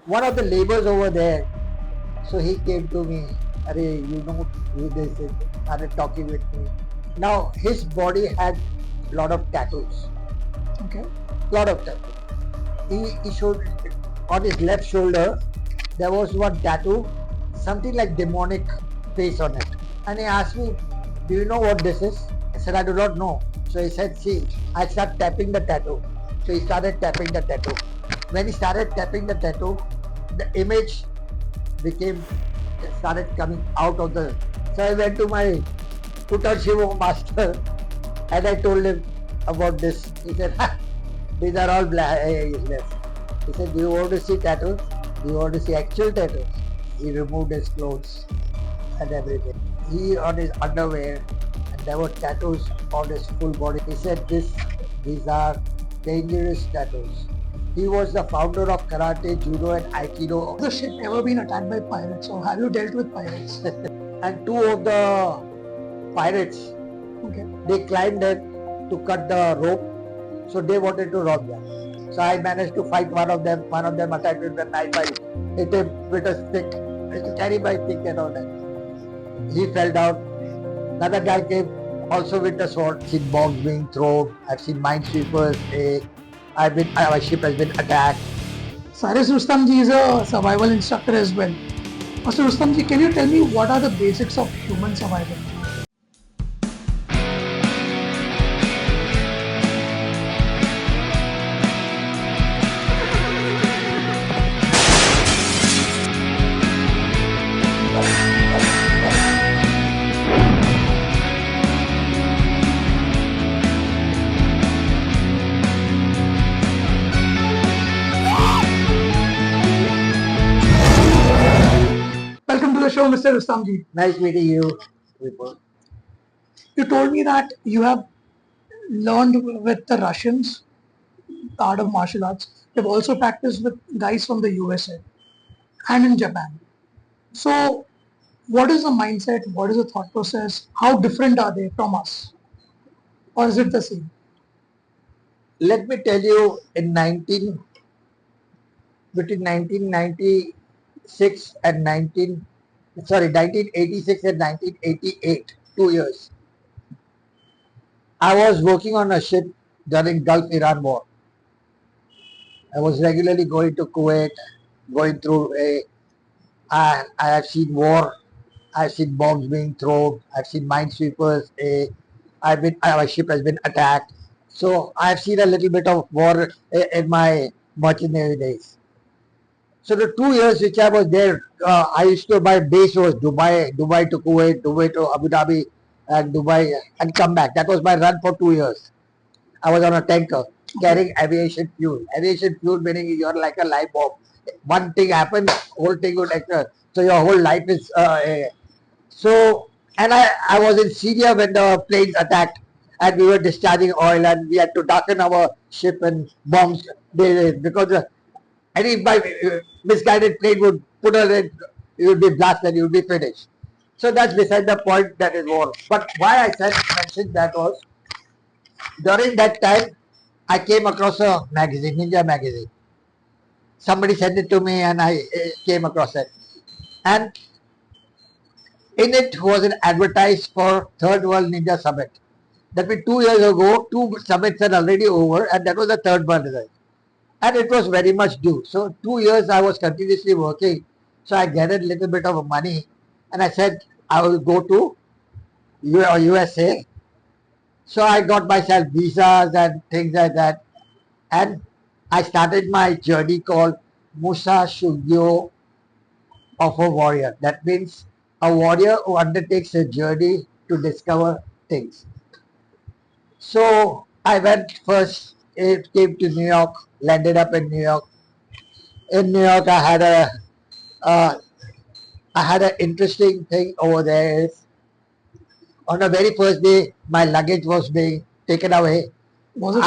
one of the laborers over there, so he came to me, Arey, you know who this is, started talking with me. Now his body had lot of tattoos, Okay. lot of tattoos. He showed on his left shoulder there was one tattoo, something like demonic face on it. And he asked me, do you know what this is? I said, I do not know. So he said, see, I start tapping the tattoo. So he started tapping the tattoo. When he started tapping the tattoo, the image started coming out of the. So I went to my Puttar Shiva master and I told him about this. He said, ha, these are all useless. He said, do you want to see tattoos? Do you want to see actual tattoos? He removed his clothes and everything. He on his underwear, and there were tattoos on his full body. He said, these are dangerous tattoos. He was the founder of karate, judo and aikido. Has the ship ever been attacked by pirates, or have you dealt with pirates? And two of the pirates, Okay. they climbed in to cut the rope, so they wanted to rob them. So I managed to fight one of them. One of them attacked with a knife. I hit him with a stick. I to carry my stick and all that. He fell down. Another guy came also with a sword. I've seen bombs being thrown. I've seen minesweepers. Our ship has been attacked. Cyrus Rustamji is a survival instructor as well. Master Rustamji, can you tell me what are the basics of human survival? Welcome to the show, Mr. Rustamji. Nice meeting you. Vipul. You told me that you have learned with the Russians the art of martial arts. You've also practiced with guys from the USA and in Japan. So, what is the mindset? What is the thought process? How different are they from us? Or is it the same? Let me tell you, between 1996 and 1986 and 1988, 2 years, I was working on a ship during Gulf-Iran war. I was regularly going to Kuwait, going through I have seen war, I've seen bombs being thrown, I've seen minesweepers, our ship has been attacked. So I've seen a little bit of war in my merchant navy days. So the 2 years which I was there, my base was Dubai to Kuwait, Dubai to Abu Dhabi, and Dubai, and come back. That was my run for 2 years. I was on a tanker carrying aviation fuel. Aviation fuel meaning you're like a live bomb. One thing happens, whole thing would occur. So your whole life is. And I was in Syria when the planes attacked, and we were discharging oil, and we had to darken our ship and bombs because any misguided plane would put her in, you would be blasted, you would be finished. So that's beside the point, that is war. But why I mentioned that was, during that time, I came across a magazine, Ninja magazine. Somebody sent it to me and I came across it. And in it was an advertised for Third World Ninja Summit. That means 2 years ago, two summits are already over, and that was the third one. And it was very much due. So 2 years I was continuously working. So I gathered a little bit of money, and I said I will go to USA. So I got myself visas and things like that. And I started my journey called Musa Shugyo of a warrior. That means a warrior who undertakes a journey to discover things. So I went first, it came to New York, landed up in New York. In New York, I had an interesting thing over there. On the very first day, my luggage was being taken away. Was it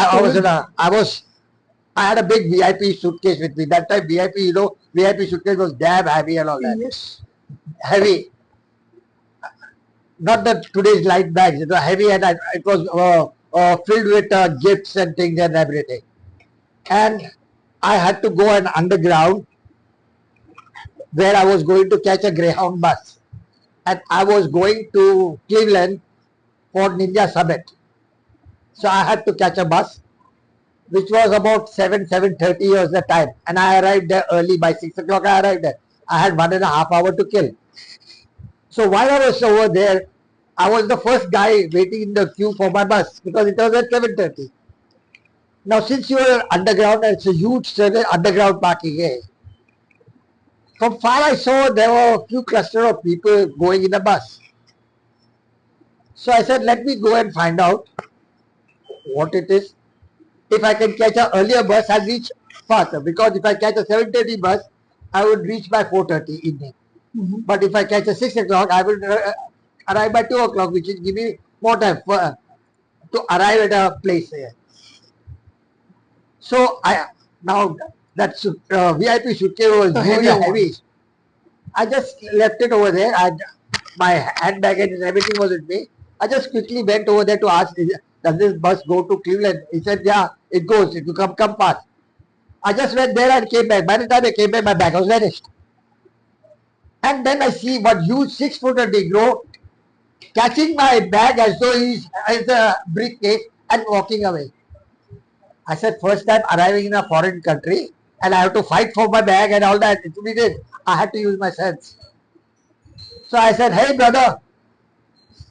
I had a big VIP suitcase with me. That time VIP, VIP suitcase was damn heavy and all that. Yes. Heavy. Not the today's light bags. It was heavy, and it was filled with gifts and things and everything. And I had to go an underground where I was going to catch a Greyhound bus. And I was going to Cleveland for Ninja Summit. So I had to catch a bus, which was about 7:30 was the time. And I arrived there early. By 6 o'clock I arrived there. I had 1.5 hours to kill. So while I was over there, I was the first guy waiting in the queue for my bus because it was at 7:30. Now since you are underground, and it's a huge underground parking, from far I saw there were a few cluster of people going in the bus. So I said, let me go and find out what it is. If I can catch an earlier bus, I'll reach faster, because if I catch a 7:30 bus, I would reach by 4:30 evening. But if I catch a 6 o'clock, I will arrive by 2 o'clock, which will give me more time to arrive at a place here. So now that VIP suitcase was really heavy. I just left it over there. My handbag and everything was with me. I just quickly went over there to ask, does this bus go to Cleveland? He said, yeah, it goes. It will come past. I just went there and came back. By the time I came back, my bag was vanished. And then I see one huge 6-footer Negro catching my bag as though he's a briefcase and walking away. I said, first time arriving in a foreign country and I have to fight for my bag and all that. It we did. I had to use my sense. So I said, hey brother,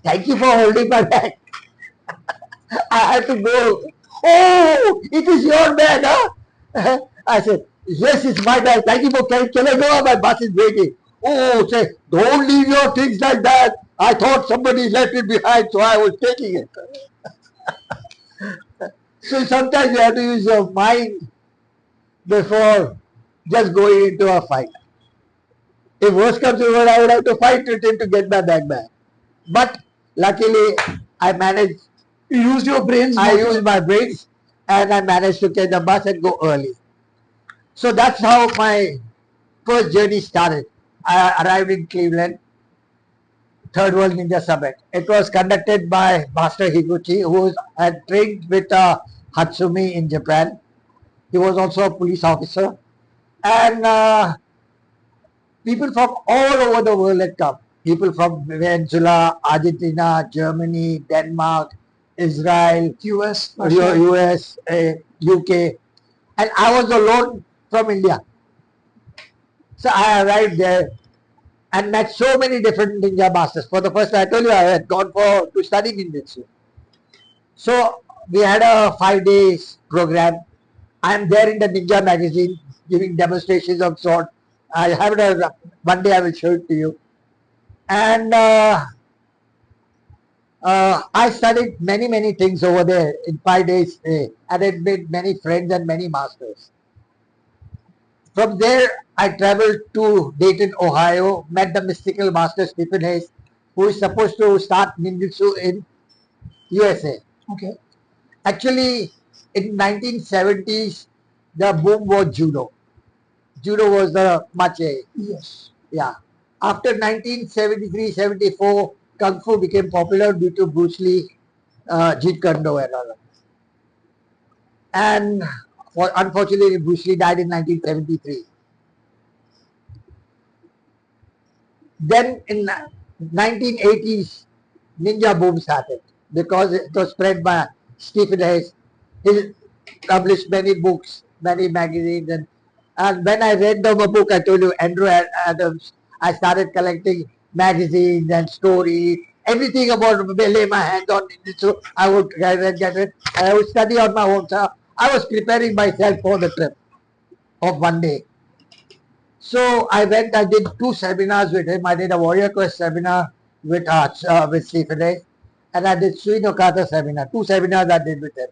thank you for holding my bag. I had to go. Oh, it is your bag, huh? I said, yes, it's my bag. Thank you for carrying. Can I go? My bus is waiting. Oh, say, don't leave your things like that. I thought somebody left it behind, so I was taking it. So sometimes you have to use your mind before just going into a fight. If worse comes to worse, I would have to fight with him to get my bag back. But luckily, I managed. You used your brains. I used my brains and I managed to catch the bus and go early. So that's how my first journey started. I arrived in Cleveland, Third World Ninja Summit. It was conducted by Master Higuchi, who had trained with Hatsumi in Japan. He was also a police officer. And people from all over the world had come. People from Venezuela, Argentina, Germany, Denmark, Israel, US, US, UK. And I was alone from India. So I arrived there and met so many different ninja masters. For the first time, I told you I had gone to study ninjutsu. So we had a 5 days program. I am there in the Ninja magazine giving demonstrations of sword. I have it one day I will show it to you. And I studied many things over there in 5 days, and I made many friends and many masters. From there, I traveled to Dayton, Ohio, met the mystical master Stephen Hayes, who is supposed to start ninjutsu in USA. Okay. Actually, in 1970s, the boom was judo. Judo was the mache. Yes. Yeah. After 1973-74, Kung Fu became popular due to Bruce Lee, Jeet Kune Do and all. And unfortunately, Bruce Lee died in 1973. Then in 1980s, Ninja boom started because it was spread by Stephen Hayes. He published many books, many magazines, and when I read the book, I told you, Andrew Adams, I started collecting magazines and stories, everything about lay my hands on it. So I would get it. I would study on my own. So I was preparing myself for the trip of one day. So I went, I did 2 seminars with him. I did a Warrior Quest seminar with Stephen Hayes, and I did Sui no Kata seminar. 2 seminars I did with him.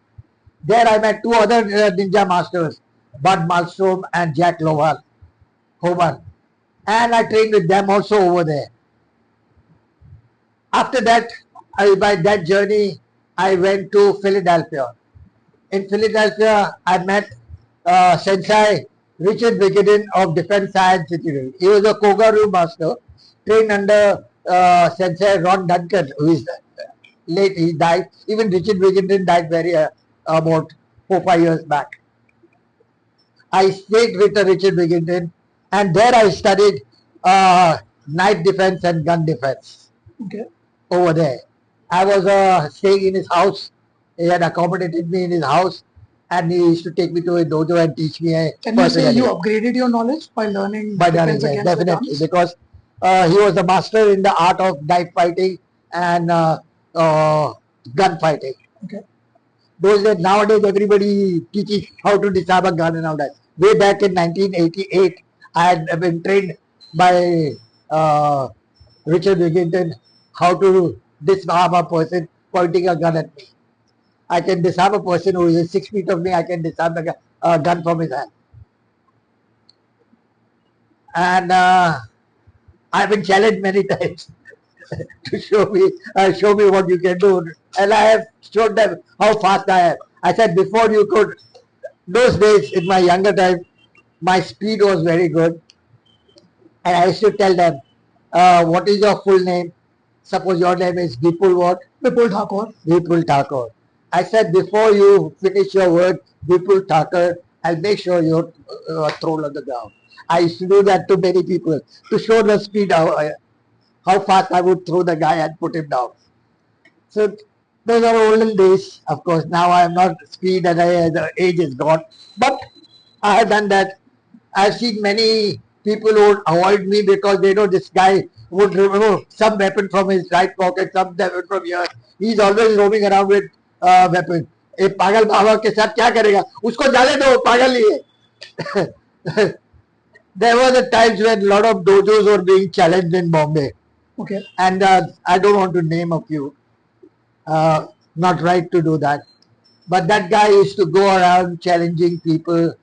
There I met 2 other ninja masters, Bud Malmstrom and Jack Hoban. And I trained with them also over there. After that, by that journey, I went to Philadelphia. In Philadelphia, I met Sensei Richard Vickerton of Defense Science Institute. He was a Kogaryu master, trained under Sensei Ron Duncan, who is late. He died. Even Richard Vickerton died about 4-5 years back. I stayed with Richard Vickerton, and there I studied night defense and gun defense Okay. over there. I was staying in his house. He had accommodated me in his house, and he used to take me to a dojo and teach me a Can you say you personally. upgraded your knowledge by learning By defense Dani, yes, against the definitely, guns? because he was a master in the art of knife fighting and gun fighting. Okay. Those days, nowadays everybody teaches how to disarm a gun and all that. Way back in 1988, I had been trained by Richard Wigginton how to disarm a person pointing a gun at me. I can disarm a person who is 6 feet of me. I can disarm the gun from his hand. And I've been challenged many times to show me what you can do. And I have showed them how fast I am. I said before you could, those days in my younger time, my speed was very good. And I used to tell them, what is your full name? Suppose your name is Vipul what? Vipul Thakur. Vipul Thakur. I said before you finish your word, Vipul Thakur, I'll make sure you're thrown on the ground. I used to do that to many people to show the speed how fast I would throw the guy and put him down. So those are olden days. Of course, now I am not speed and the age is gone. But I have done that. I've seen many people who would avoid me because they know this guy would remove some weapon from his right pocket, some weapon from here. He's always roaming around with weapon. एक पागल बाबा के साथ क्या करेगा? उसको जाने दो, पागल ही है. There were the times when a lot of dojos were being challenged in Bombay. Okay. And I don't want to name a few. Not right to do that. But that guy used to go around challenging people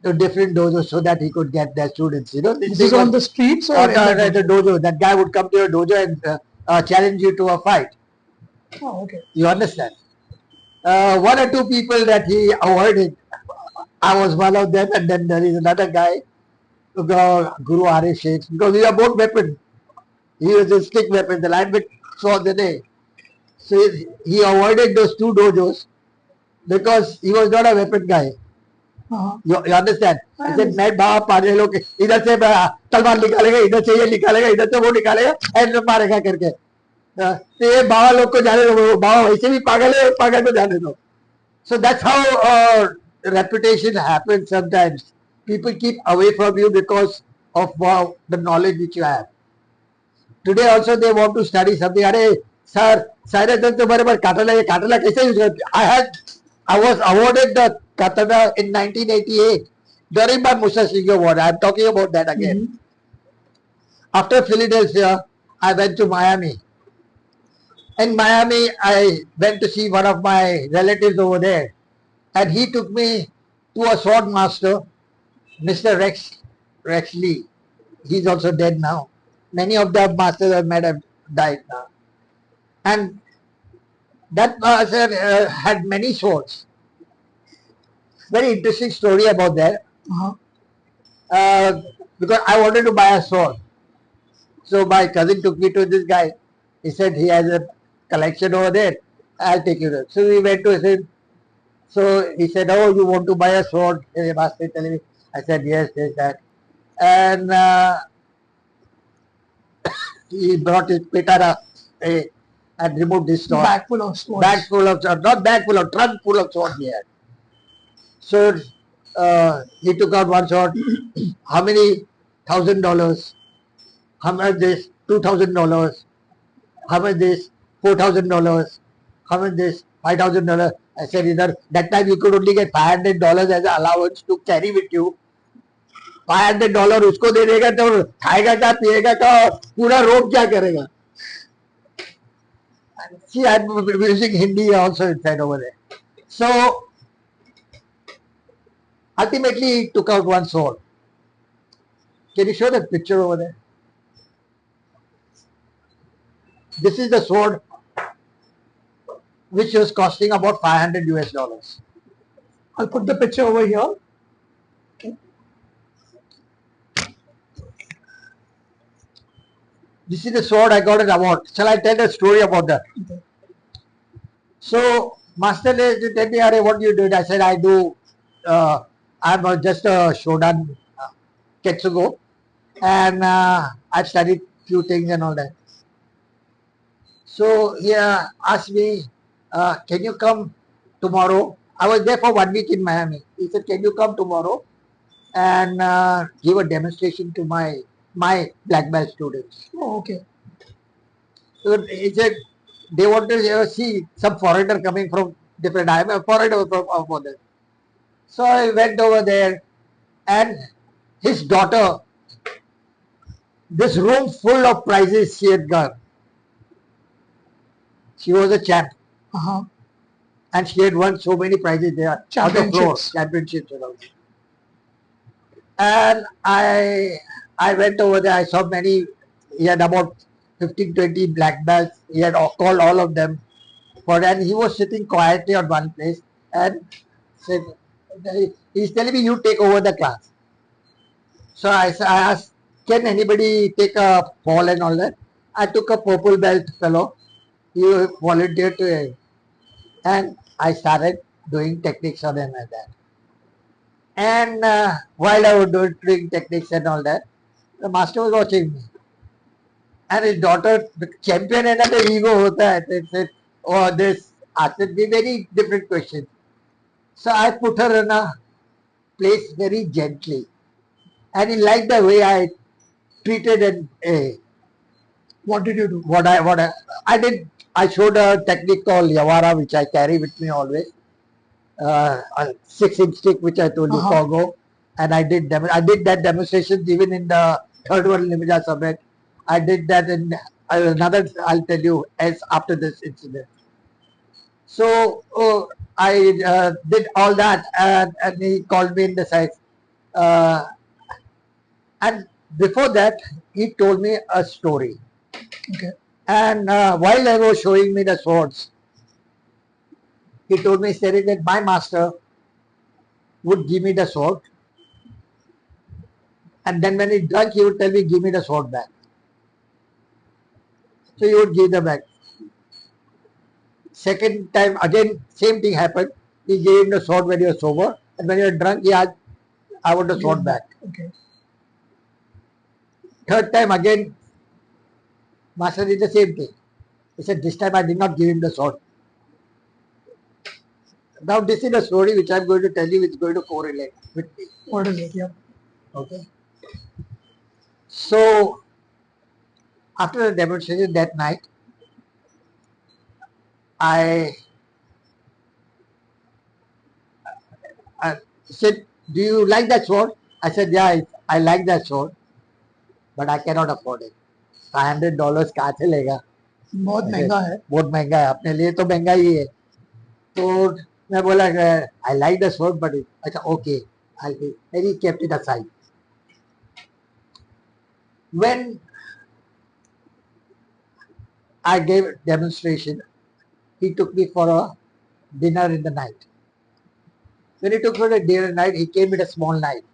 to different dojos so that he could get their students. You know, This is on the streets or in the dojo. That guy would come to your dojo and challenge you to a fight. Oh, okay. You understand? One or two people that he avoided. I was one of them, and then there is another guy, Guru Arif Sheikh, because we are both weapons. He was a stick weapon, the line with sword the day. So he avoided those two dojos because he was not a weapon guy. Uh-huh. You understand? I He said, मैं बाप पाने लोग इधर से तलवार निकालेगा, इधर से ये निकालेगा, इधर से वो निकालेगा, एंड मारेगा करके. तो ये बाबा लोग को जाने दो, बाबा वैसे भी पागल है, पागल को जाने दो. So that's how reputation happens sometimes. People keep away from you because of the knowledge which you have. Today also they want to study something. अरे sir, सारे दिन तुम्हारे पास काटला ये काटला कैसे यूज करते? I was awarded the katana in 1988 during my Musa Singh award. I'm talking about that again. Mhm. After Philadelphia, I went to Miami. In Miami, I went to see one of my relatives over there, and he took me to a sword master, Mr. Rex Lee. He's also dead now. Many of the masters I've met have died now. And that master had many swords. Very interesting story about that. Uh-huh. Because I wanted to buy a sword. So my cousin took me to this guy. He said he has a collection over there. I'll take you there. So we went to him. So he said, oh, you want to buy a sword? He was telling me. I said, yes, that. And he brought his pitara and removed his sword. Bag full of swords. Bag full of sword. Not bag full of, trunk full of sword he had. So he took out one sword. How many? $1,000. How much this? $2,000. How much this? $4,000. How much this? $5,000. I said, either that time you could only get $500 as an allowance to carry with you. $500 उसको दे देगा तो खाएगा क्या पिएगा क्या पूरा रोग क्या करेगा? See, I'm using Hindi also inside over there. So ultimately he took out one sword. Can you show that picture over there? This is the sword which was costing about $500. I'll put the picture over here. Okay. This is the sword I got an award. Shall I tell a story about that? Okay. So master tell me, Are, what you did? I said, I do. I'm just a Shodan Ketsugo, and I've studied few things and all that. So he asked me, can you come tomorrow? I was there for 1 week in Miami. He said, can you come tomorrow and give a demonstration to my black belt students? Oh, okay. So he said they want to see some foreigner coming from different. I'm a foreigner from there. So I went over there, and his daughter, this room full of prizes she had got. She was a champ, Uh-huh. and she had won so many prizes there on the floor, Championships. championships and all. And I went over there. I saw many. He had about 15, 20 black belts. He had called all of them. And he was sitting quietly on one place and said, he's telling me, you take over the class. So I asked, can anybody take a fall and all that? I took a purple belt fellow. He volunteered to, and I started doing techniques on him like that. And while I was doing techniques and all that, the master was watching me. And his daughter, the champion, and the ego hota hai. They said, oh, this asked me very different questions. So I put her in a place very gently. And he liked the way I treated and What did you do? I did. I showed a technique called Yawara, which I carry with me always. A 6-inch stick, which I told you, Pogo. And I did that demonstration even in the third World Limija Summit. I did that in another, I'll tell you, as after this incident. So I did all that, and he called me in the side. And before that, he told me a story. Okay. And while I was showing me the swords, he told me, saying that my master would give me the sword, and then when he drunk, he would tell me, give me the sword back. So he would give the back. Second time, again, same thing happened. He gave him the sword when he was sober, and when he was drunk, I want the sword back. Okay. Third time, again, master did the same thing. He said, this time I did not give him the sword. Now this is a story which I am going to tell you, which is going to correlate with me. What is it? Yeah. Okay. So after the demonstration that night, I said, do you like that sword? I said, yeah, I like that sword, but I cannot afford it. $500 कहाँ से लेगा? बहुत महंगा है. बहुत महंगा है, अपने लिए तो महंगा ही है. तो मैं बोला, I like the sword, but अच्छा, okay, I'll be. And he kept it aside. When I gave a demonstration, he took me for a dinner in the night. When he took me for a dinner night, he came with a small knife,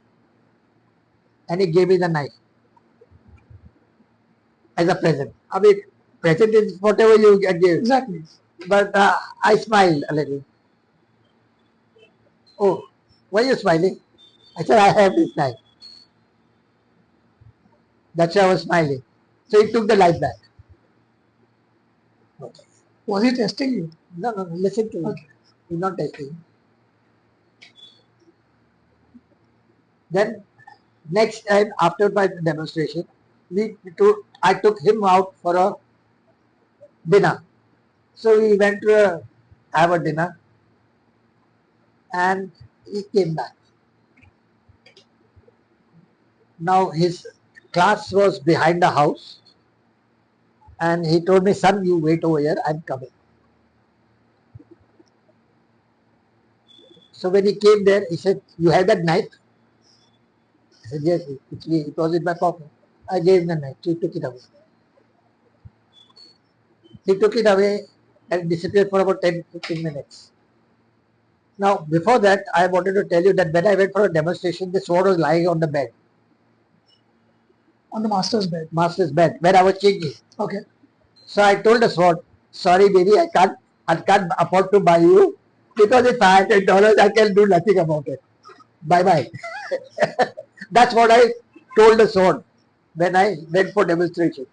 and he gave me the knife as a present. I mean, present is whatever you give. Exactly. But I smiled a little. Oh, why are you smiling? I said, I have this knife. That's why I was smiling. So he took the knife back. Okay. Was he testing you? No, listen to me. Okay. He's not testing. Then next time after my demonstration, I took him out for a dinner. So we went to have a dinner, and he came back. Now his class was behind the house, and he told me, son, you wait over here, I'm coming. So when he came there, he said, you have that knife? I said, yes, it was in my pocket. I gave him the knife. He took it away. He took it away and disappeared for about 10-15 minutes. Now, before that, I wanted to tell you that when I went for a demonstration, the sword was lying on the bed. On the master's bed. Master's bed, where I was changing. Okay. So I told the sword, sorry baby, I can't afford to buy you, because it's $500, I can do nothing about it. Bye bye. That's what I told the sword. when I went for demonstration.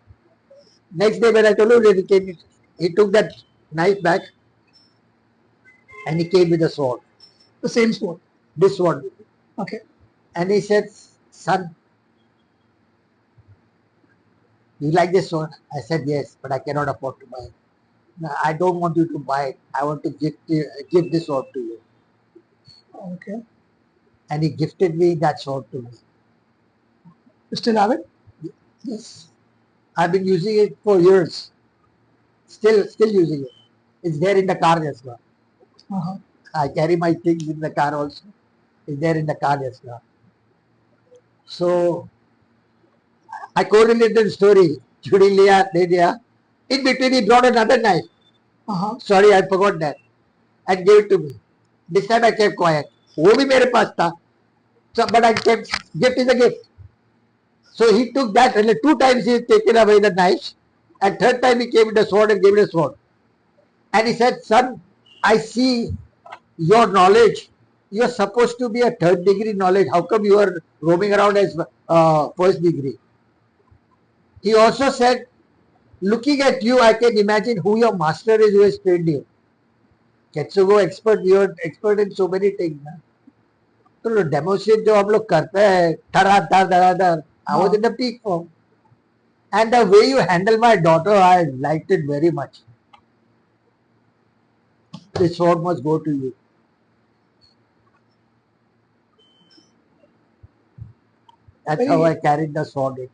Next day when I told him, he took that knife back and he came with a sword. The same sword. This sword. Okay. And he said, son, you like this sword? I said, yes, but I cannot afford to buy it. No, I don't want you to buy it. I want to give this sword to you. Okay. And he gifted me that sword to me. You still have it? Yes. I've been using it for years. Still using it. It's there in the car as well. Uh-huh. I carry my things in the car also. It's there in the car as well. So I correlated the story. Chudi liya, de diya. In between he brought another knife. Uh-huh. Sorry, I forgot that. And gave it to me. This time I kept quiet. वो भी मेरे पास था. So, but I kept, gift is a gift. So he took that and 2 times he has taken away the knives. And third time he came with a sword and gave it a sword. And he said, son, I see your knowledge. You're supposed to be a third degree knowledge. How come you are roaming around as first degree? He also said, looking at you, I can imagine who your master is who has trained you. Ketsugo expert, you're expert in so many things. Na? तो demonstrate जो हम लोग करते हैं धड़ाधड़ I was in the peak form. And the way you handle my daughter, I liked it very much. This sword must go to you. That's how I carried the sword in.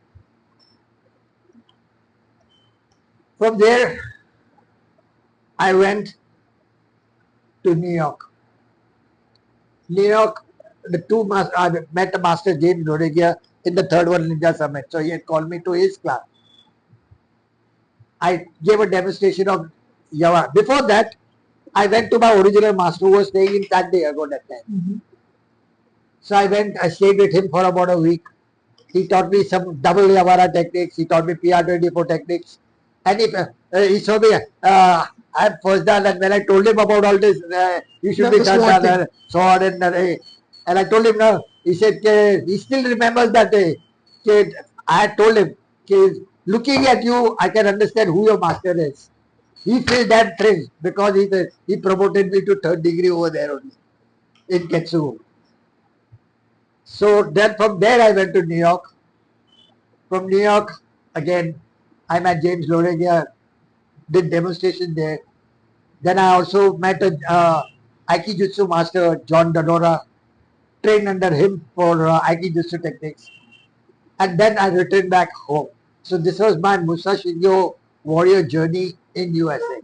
From there, I went to New York. New York, I met Master James Rodegia in the third World Ninja Summit. So he had called me to his class. I gave a demonstration of Yawa. Before that, I went to my original master who was staying in San Diego that time. Mm-hmm. So I stayed with him for about a week. He taught me some double Yawara techniques. He taught me PR24 techniques. And he saw me, I'm first dan, and when I told him about all this, you should be done, sword, and I told him, no, he said, he still remembers that day. I told him, looking at you, I can understand who your master is. He feels that thrill because he promoted me to third degree over there only, in Ketsu. So then from there I went to New York. From New York, again, I met James Loregia, did demonstration there. Then I also met a Aikijutsu master, John Dodora, trained under him for Aikijutsu techniques. And then I returned back home. So this was my Musashigyo warrior journey in USA.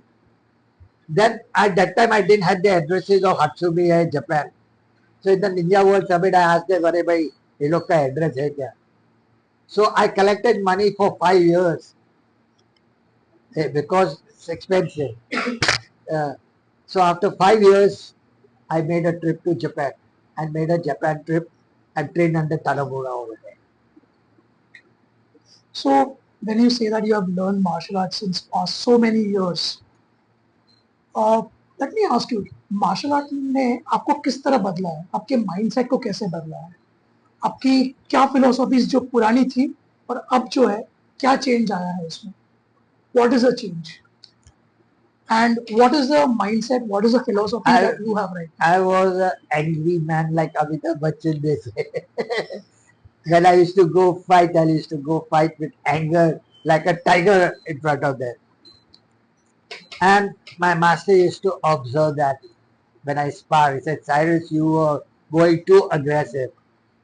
Then at that time I didn't have the addresses of Hatsumi Japan. So in the Ninja World Summit I asked them, अरे भाई ये लोग का address है क्या? So I collected money for 5 years because it's expensive. So after 5 years, I made a trip to Japan and made a Japan trip and trained under Tanamura over there. So when you say that you have learned martial arts since past so many years, let me ask you, martial art ने आपको किस तरह बदला है? आपके mindset को कैसे बदला है? आपकी क्या फिलोसॉफीज जो पुरानी थी और अब जो है क्या चेंज आया है इसमें? What is the change? And what is the mindset? What is the philosophy that you have right now? I was an angry man like Amitabh Bachchan they say. When I used to go fight, I used to go fight with anger like a tiger in front of them. And my master used to observe that when I spar. He said, Cyrus, you were going too aggressive.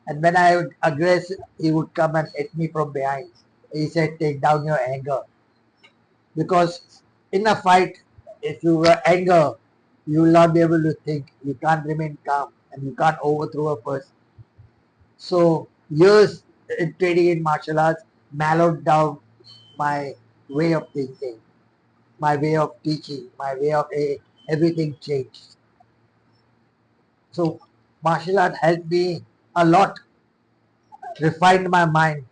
And when I would aggress, he would come and hit me from behind. He said, take down your anger. Because in a fight, if you were anger, you will not be able to think. You can't remain calm and you can't overthrow a person. So years in training in martial arts mellowed down my way of thinking, my way of teaching, my way of everything changed. So martial art helped me a lot, refined my mind,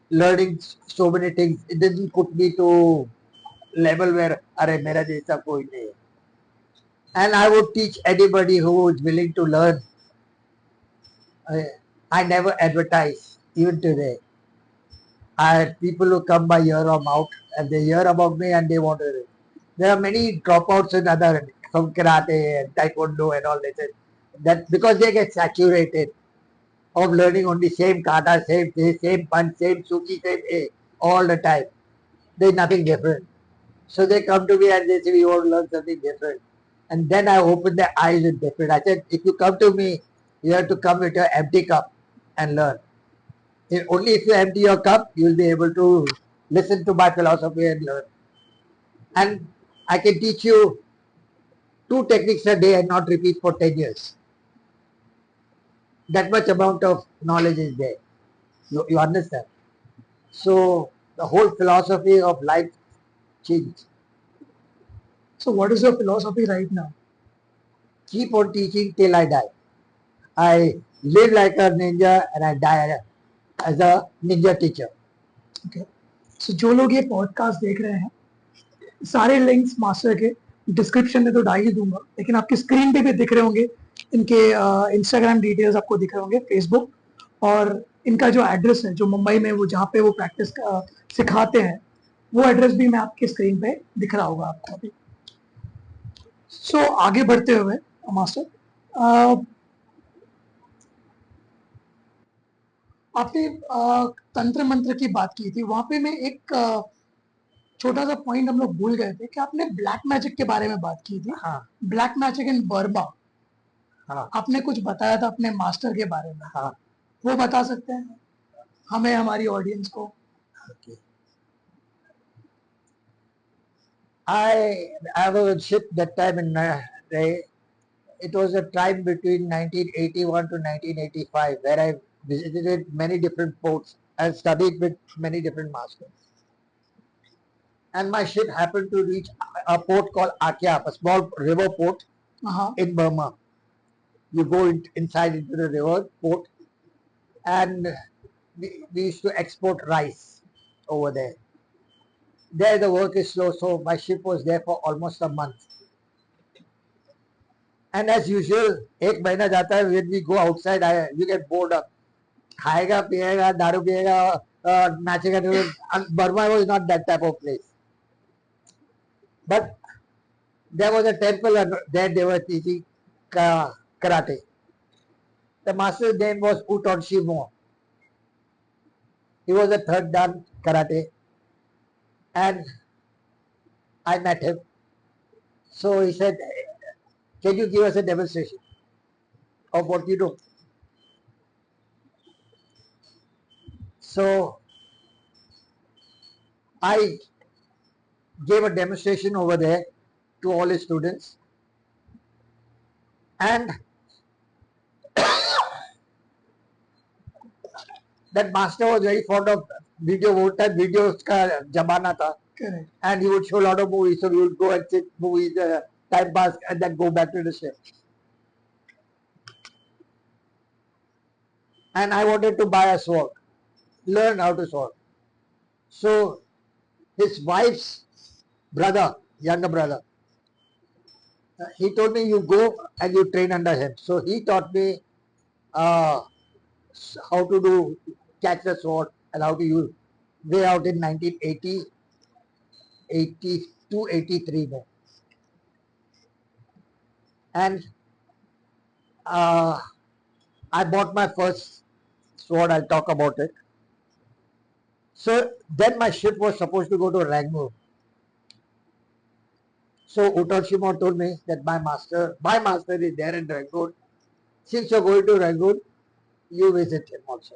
learning so many things. It didn't put me to level where अरे मेरा जैसा कोई नहीं है. And I would teach anybody who is willing to learn. I never advertise, even today. people who come by ear or mouth, and they hear about me and they want to. There are many dropouts in other from karate and taekwondo and all this. That because they get saturated of learning only same kata, same punch, same suki, same A all the time. There's nothing different. So they come to me and they say, we want to learn something different. And then I open their eyes with different. I said, if you come to me, you have to come with your empty cup and learn. Only if you empty your cup, you will be able to listen to my philosophy and learn. And I can teach you 2 techniques a day and not repeat for 10 years. That much amount of knowledge is there. You understand? So the whole philosophy of life changed. So what is your philosophy right now? Keep on teaching till I die. I live like a ninja and I die as a ninja teacher. Okay. So जो लोग ये podcast देख रहे हैं, सारे links master के description में तो डाल ही दूंगा, लेकिन आपकी स्क्रीन पे भी दिख रहे होंगे इनके इंस्टाग्राम डिटेल्स आपको दिख रहे होंगे, फेसबुक, और इनका जो एड्रेस है जो मुंबई में वो जहाँ पे वो प्रैक्टिस सिखाते हैं वो एड्रेस भी मैं आपके स्क्रीन पे दिख रहा होगा आपको अभी. सो आगे बढ़ते हुए मास्टर, आपने तंत्र मंत्र की बात की थी, वहां पे मैं एक छोटा सा पॉइंट हम लोग भूल गए थे कि आपने ब्लैक मैजिक के बारे में बात की थी. हाँ. ब्लैक मैजिक इन बर्मा. हाँ. आपने कुछ बताया था अपने मास्टर के बारे में. हाँ. वो बता सकते हैं हमें, हमारी ऑडियंस को? Okay. I was a ship that time in it was a time between 1981 to 1985 where I visited many different ports and studied with many different masters. And my ship happened to reach a port called Akyap, a small river port in Burma. You go inside into the river port, and we used to export rice over there. There the work is slow, so my ship was there for almost a month. And as usual, एक महीना जाता है, when we go outside, you get bored up. खाएगा, पिएगा, दारू पिएगा, नाचेगा. Burma was not that type of place. But there was a temple and there they were teaching karate. The master's name was Utonshi Mo. He was a third dan karate. And I met him. So he said, can you give us a demonstration of what you do? So I gave a demonstration over there to all his students. And that master was very fond of video. वो time videos का जमाना था. Correct. And he would show a lot of movies. So we would go and sit movies, time pass, and then go back to the ship. And I wanted to buy a sword, learn how to sword. So his wife's brother, younger brother, he told me, you go and you train under him. So he taught me how to catch the sword and how to use way out in 1980, 82, 83 में. And I bought my first sword. I'll talk about it. So then my ship was supposed to go to Rangoon. So Utoshimo told me that my master is there in Rangoon. Since you're going to Rangoon, you visit him also.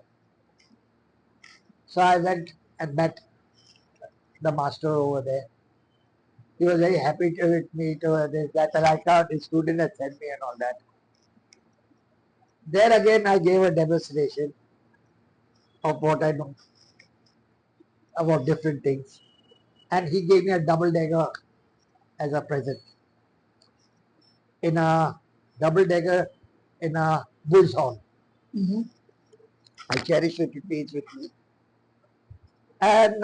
So I went and met the master over there. He was very happy to meet me to this, that, and I thought his student had sent me and all that. There again I gave a demonstration of what I know about different things. And he gave me a double dagger as a present. In a double dagger in a bull's horn. Mm-hmm. I cherish it, it stays with me. And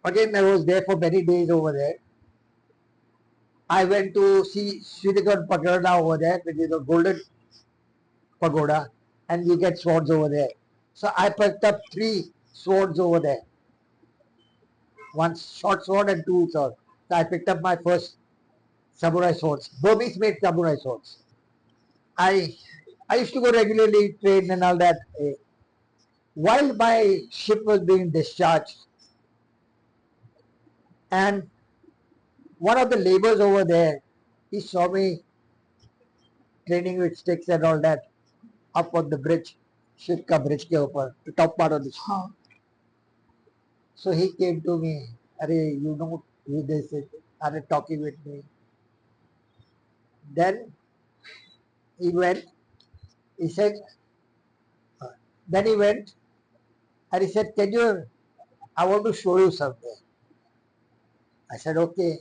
again I was there for many days over there. I went to see Srinagar Pagoda over there, which is a golden pagoda, and you get swords over there. So I picked up 3 swords over there one short sword and two swords. So I picked up my first samurai swords, Burmese made samurai swords. I I used to go regularly train and all that. While my ship was being discharged, and one of the laborers over there, he saw me training with sticks and all that up on the bridge, ship ka bridge ke upar, the top part of the ship. हाँ. So he came to me, Are you know who this is? Started talking with me. Then he went, he said, uh, then he went and he said, I want to show you something. I said, okay,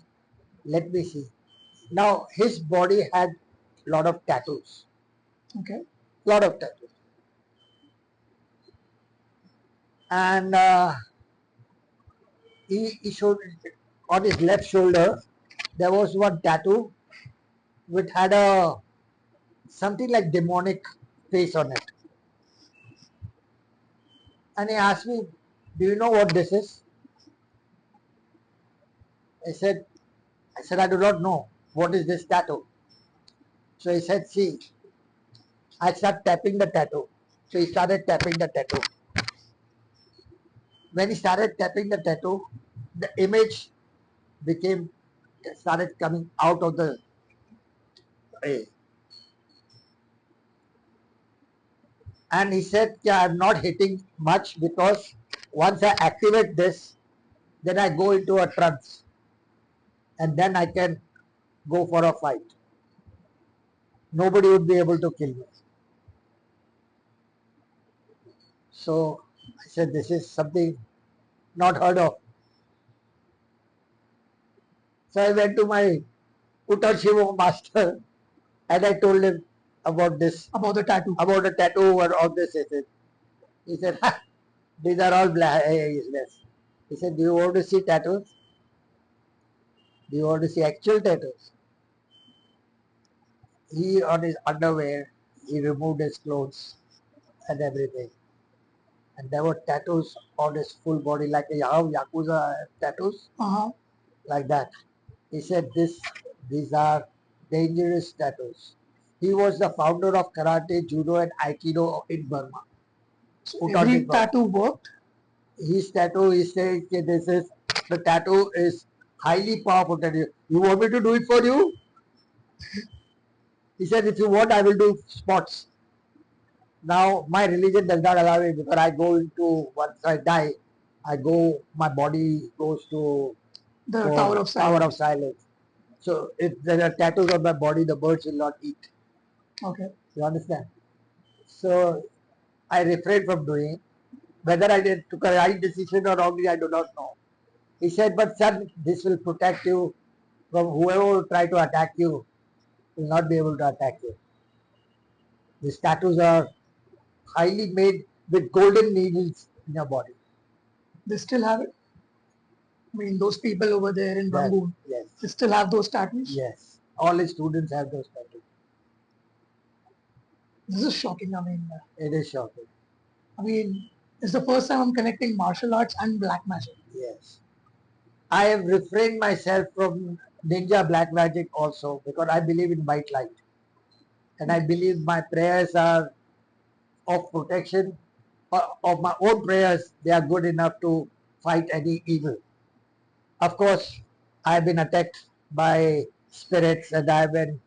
let me see. Now his body had lot of tattoos, Okay. lot of tattoos. And he showed on his left shoulder, there was one tattoo which had a something like demonic face on it. And he asked me, do you know what this is? I said, I do not know. What is this tattoo? So he said, see, I start tapping the tattoo. So he started tapping the tattoo. When he started tapping the tattoo, the image started coming out of the eh. And he said, yeah, I'm not hitting much because once I activate this, then I go into a trance and then I can go for a fight. Nobody would be able to kill me. So I said, this is something not heard of. So I went to my Uttar Shiva master and I told him about this, About the tattoo. about the tattoo or all this. He said, ha, these are all useless. He said, do you want to see tattoos? Do you want to see actual tattoos? He, on his underwear, he removed his clothes and everything. And there were tattoos on his full body, like how Yakuza have tattoos, Uh-huh. like that. He said, these are dangerous tattoos. He was the founder of karate, judo, and aikido in Burma. So Uttar every Pradesh. tattoo worked. His tattoo, he says, the tattoo is highly powerful tattoo. You want me to do it for you? He said, if you want, I will do spots. Now, my religion does not allow me because I go into, once I die, my body goes to The for Tower of Silence. Tower of Silence. So if there are tattoos on my body, the birds will not eat. Okay. You understand? So I refrained from doing it. Whether I took a right decision or wrongly, I do not know. He said, but son, this will protect you from whoever will try to attack you, will not be able to attack you. These tattoos are highly made with golden needles in your body. They still have it. I mean, those people over there in That, Rangoon, yes, they still have those tattoos. yes. All his students have those tattoos. This is shocking. It is shocking. It's the first time I'm connecting martial arts and black magic. Yes. I have refrained myself from ninja black magic also because I believe in white light. And I believe my prayers are of protection, of my own prayers, they are good enough to fight any evil. Of course, I have been attacked by spirits and I have been,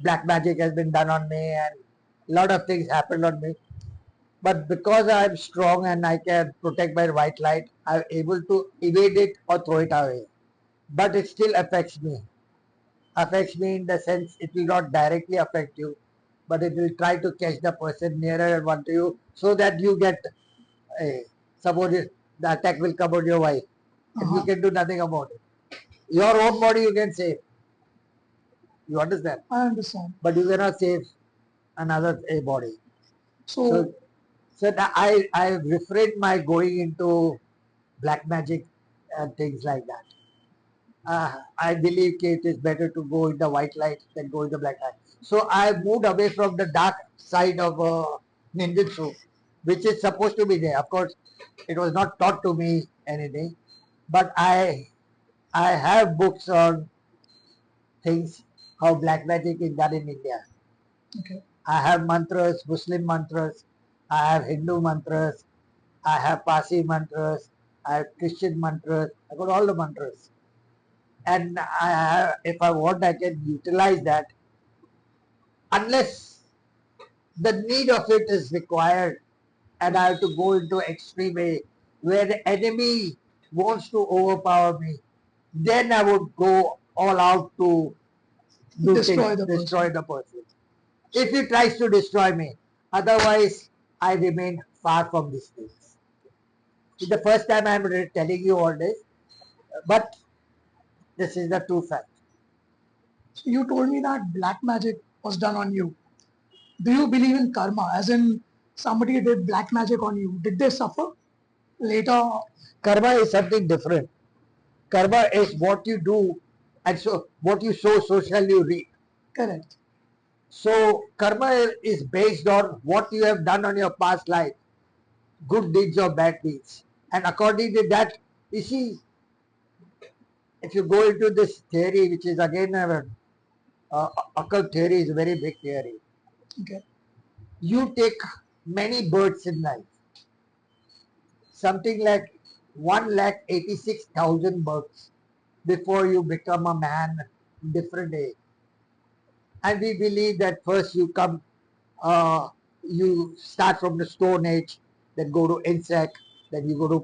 black magic has been done on me and a lot of things happened on me. But because I am strong and I can protect my white light, I am able to evade it or throw it away. But it still affects me. Affects me in the sense it will not directly affect you, but it will try to catch the person nearer and one to you so that you get a suppose the attack will come on your wife and you Uh-huh. can do nothing about it. Your own body you can save. You understand? I understand. But you cannot save another a body. So, So I refrained my going into black magic and things like that. I believe it is better to go in the white light than go in the black light. So I moved away from the dark side of ninjutsu, which is supposed to be there. Of course, it was not taught to me anything, but I have books on things how black magic is done in India. Okay. I have mantras, Muslim mantras, I have Hindu mantras, I have Parsi mantras, I have Christian mantras, I got all the mantras. And if I want, I can utilize that unless the need of it is required and I have to go into extreme A where the enemy wants to overpower me, then I would go all out to do Destroy things, the destroy person. the person. If he tries to destroy me, otherwise I remain far from these things. It's the first time I'm telling you all this, but this is the true fact. So you told me that black magic was done on you. Do you believe in karma? As in, somebody did black magic on you. Did they suffer later? Karma is something different. Karma is what you do, and so what you sow, so shall you reap. Correct. So karma is based on what you have done on your past life, good deeds or bad deeds. And according to that, you see, if you go into this theory, which is again occult theory, is a very big theory. Okay. You take many births in life, something like 1,86,000 births before you become a man, different age. And we believe that first you start from the stone age, then go to insect, then you go to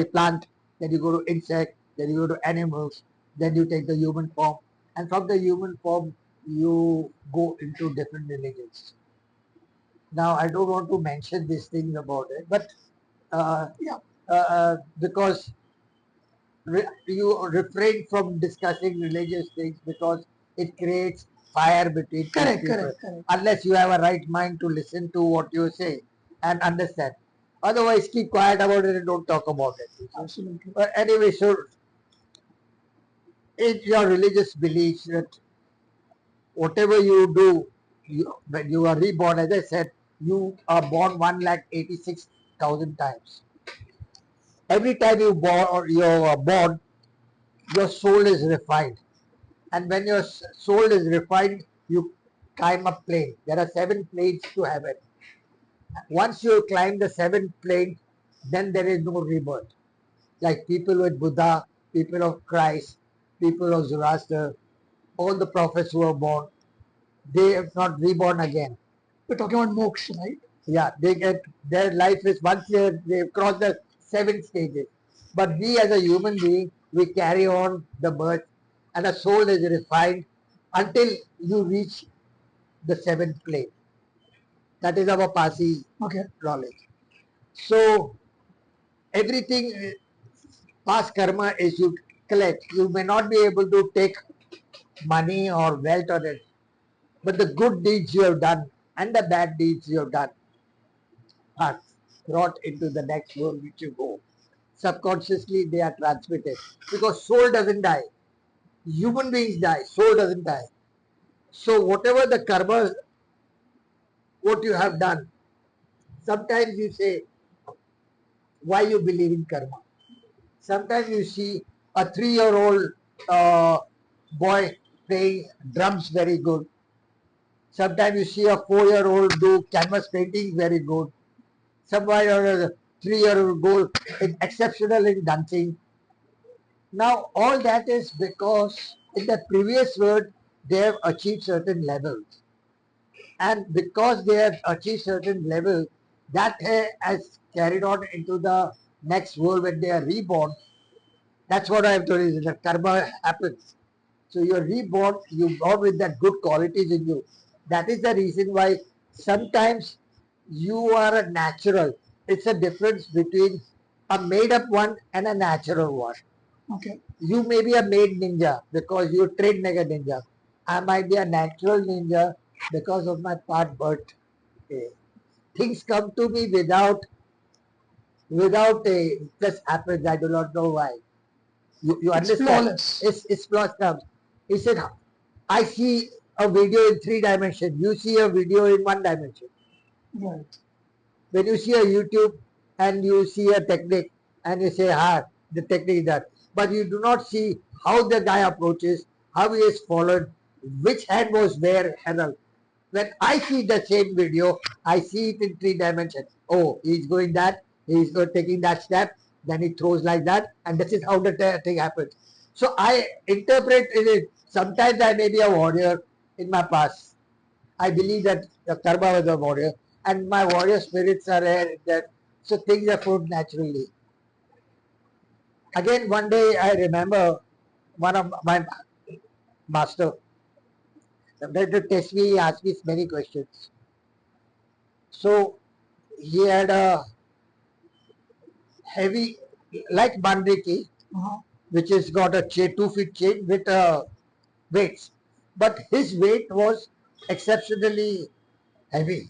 plant, then you go to insect, then you go to animals, then you take the human form, and from the human form you go into different religions. Now I don't want to mention these things about it, but Yeah. because you refrain from discussing religious things because it creates fire between two Correct. people Correct. Correct. unless you have a right mind to listen to what you say and understand. Otherwise, keep quiet about it and don't talk about it. Absolutely. But anyway, so it's your religious beliefs that whatever you do, when you are reborn, as I said, you are born 1,86,000 times. Every time you are born, your soul is refined. And when your soul is refined, you climb a plane. There are 7 planes to heaven. Once you climb the 7th plane, then there is no rebirth. Like people with Buddha, people of Christ, people of Zoroaster, all the prophets who were born, they have not reborn again. We're talking about moksha, right? Yeah, they get their life is once they've crossed the 7 stages. But we as a human being, we carry on the birth and the soul is refined until you reach the 7th plane. That is our Pasi Okay. knowledge. So everything past karma is you collect. You may not be able to take money or wealth on it, but the good deeds you have done and the bad deeds you have done are brought into the next world which you go. Subconsciously they are transmitted because soul doesn't die. Human beings die, soul doesn't die. So whatever the karma, what you have done, sometimes you say why you believe in karma. Sometimes you see a 3-year-old boy playing drums very good. Sometimes you see a 4-year-old do canvas painting very good. Somebody or a 3-year-old girl is exceptional in dancing. Now all that is because in the previous world they have achieved certain levels. And because they have achieved certain level, that has carried on into the next world when they are reborn. That's what I have told you. The karma happens. So you're reborn, you're born with that good qualities in you. That is the reason why sometimes you are a natural. It's a difference between a made up one and a natural one. Okay. You may be a made ninja because you trained like a ninja. I might be a natural ninja because of my past birth. Okay. Things come to me without a just happens. I do not know why. You It's understand? flawless. It's plus terms. He said, I see a video in 3 dimensions. You see a video in 1 dimension. Right. When you see a YouTube and you see a technique and you say, ah, the technique is that. But you do not see how the guy approaches, how he is followed, which hand was where, and all. When I see the same video, I see it in 3 dimensions. Oh, he's going that, he's going taking that step, then he throws like that, and this is how the thing happens. So I interpret it. Sometimes I may be a warrior in my past. I believe that the karma was a warrior, and my warrior spirits are there. So things are flowed naturally. Again, one day I remember one of my master sometimes to test me, he asked me many questions. So he had a heavy, like Mandiki, Uh-huh. which has got a chain, 2 feet chain with weights. But his weight was exceptionally heavy.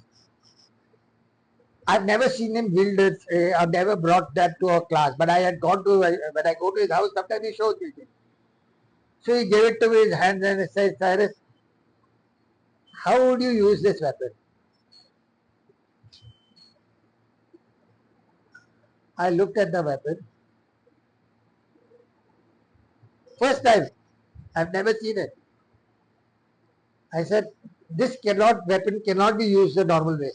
I've never seen him wield it. I've never brought that to a class. But I had gone to, when I go to his house, sometimes he shows me. So he gave it to me in his hands and he says, Cyrus, how would you use this weapon? I looked at the weapon. First time, I've never seen it. I said, this weapon cannot be used the normal way.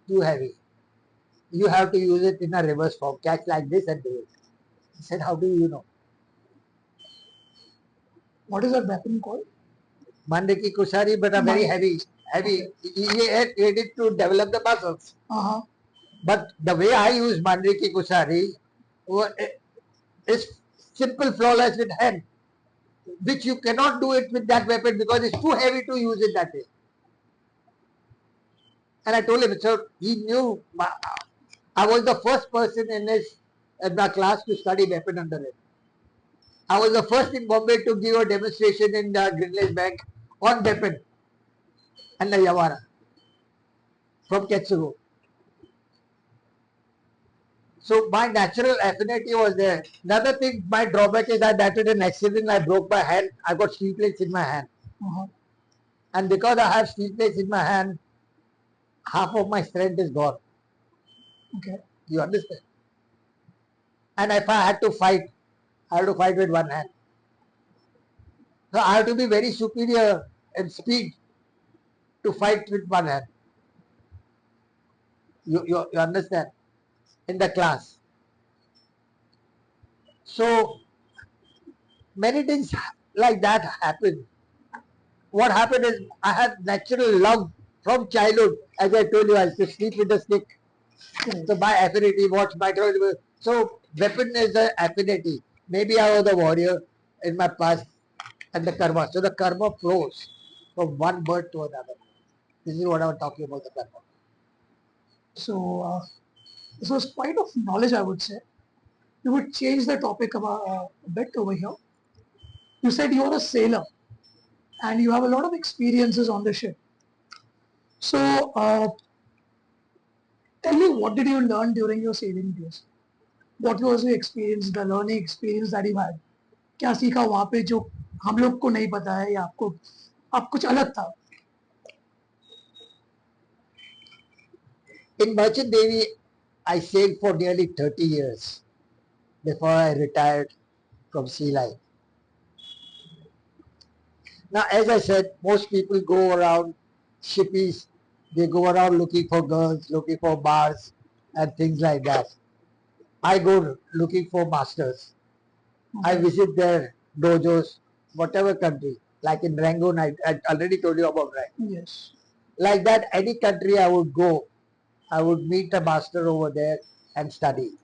Too heavy. You have to use it in a reverse form. Catch like this and do it. He said, how do you know? What is that weapon called? Mandaki Kusari, but a very heavy. Okay. He had created to develop the muscles. Uh-huh. But the way I use Mandaki Kusari is simple, flawless with hand, which you cannot do it with that weapon because it's too heavy to use it that way. And I told him, so he knew. I was the first person in my class to study weapon under him. I was the first in Bombay to give a demonstration in the Greenwich Bank on weapon and the Yavara from Ketsugo. So my natural affinity was there. Another thing, my drawback is that in an accident I broke my hand. I got steel plates in my hand. Uh-huh. And because I have steel plates in my hand, half of my strength is gone. Okay. You understand? And if I had to fight, I have to fight with one hand. So I have to be very superior in speed to fight with one hand. You understand? In the class. So many things like that happen. What happened is I had natural love from childhood. As I told you, I used to sleep with a stick. Correct. So my affinity, what's my so weapon is an affinity. Maybe I was a warrior in my past and the karma. So the karma flows from one bird to another. This is what I was talking about, the karma. So this was quite of knowledge, I would say. We would change the topic about a bit over here. You said you are a sailor and you have a lot of experiences on the ship. So tell me, what did you learn during your sailing days? What was your experience, the learning experience that you had? क्या सीखा वहाँ पे जो हम लोग को नहीं पता है या आपको आप कुछ अलग था? In Merchant Navy, I sailed for nearly 30 years before I retired from sea life. Now, as I said, most people go around shippies, they go around looking for girls, looking for bars, and things like that. I go looking for masters. I visit their dojos, whatever country, like in Rangoon, I already told you about Rangoon. Yes. Like that, any country I would go, I would meet a master over there and study.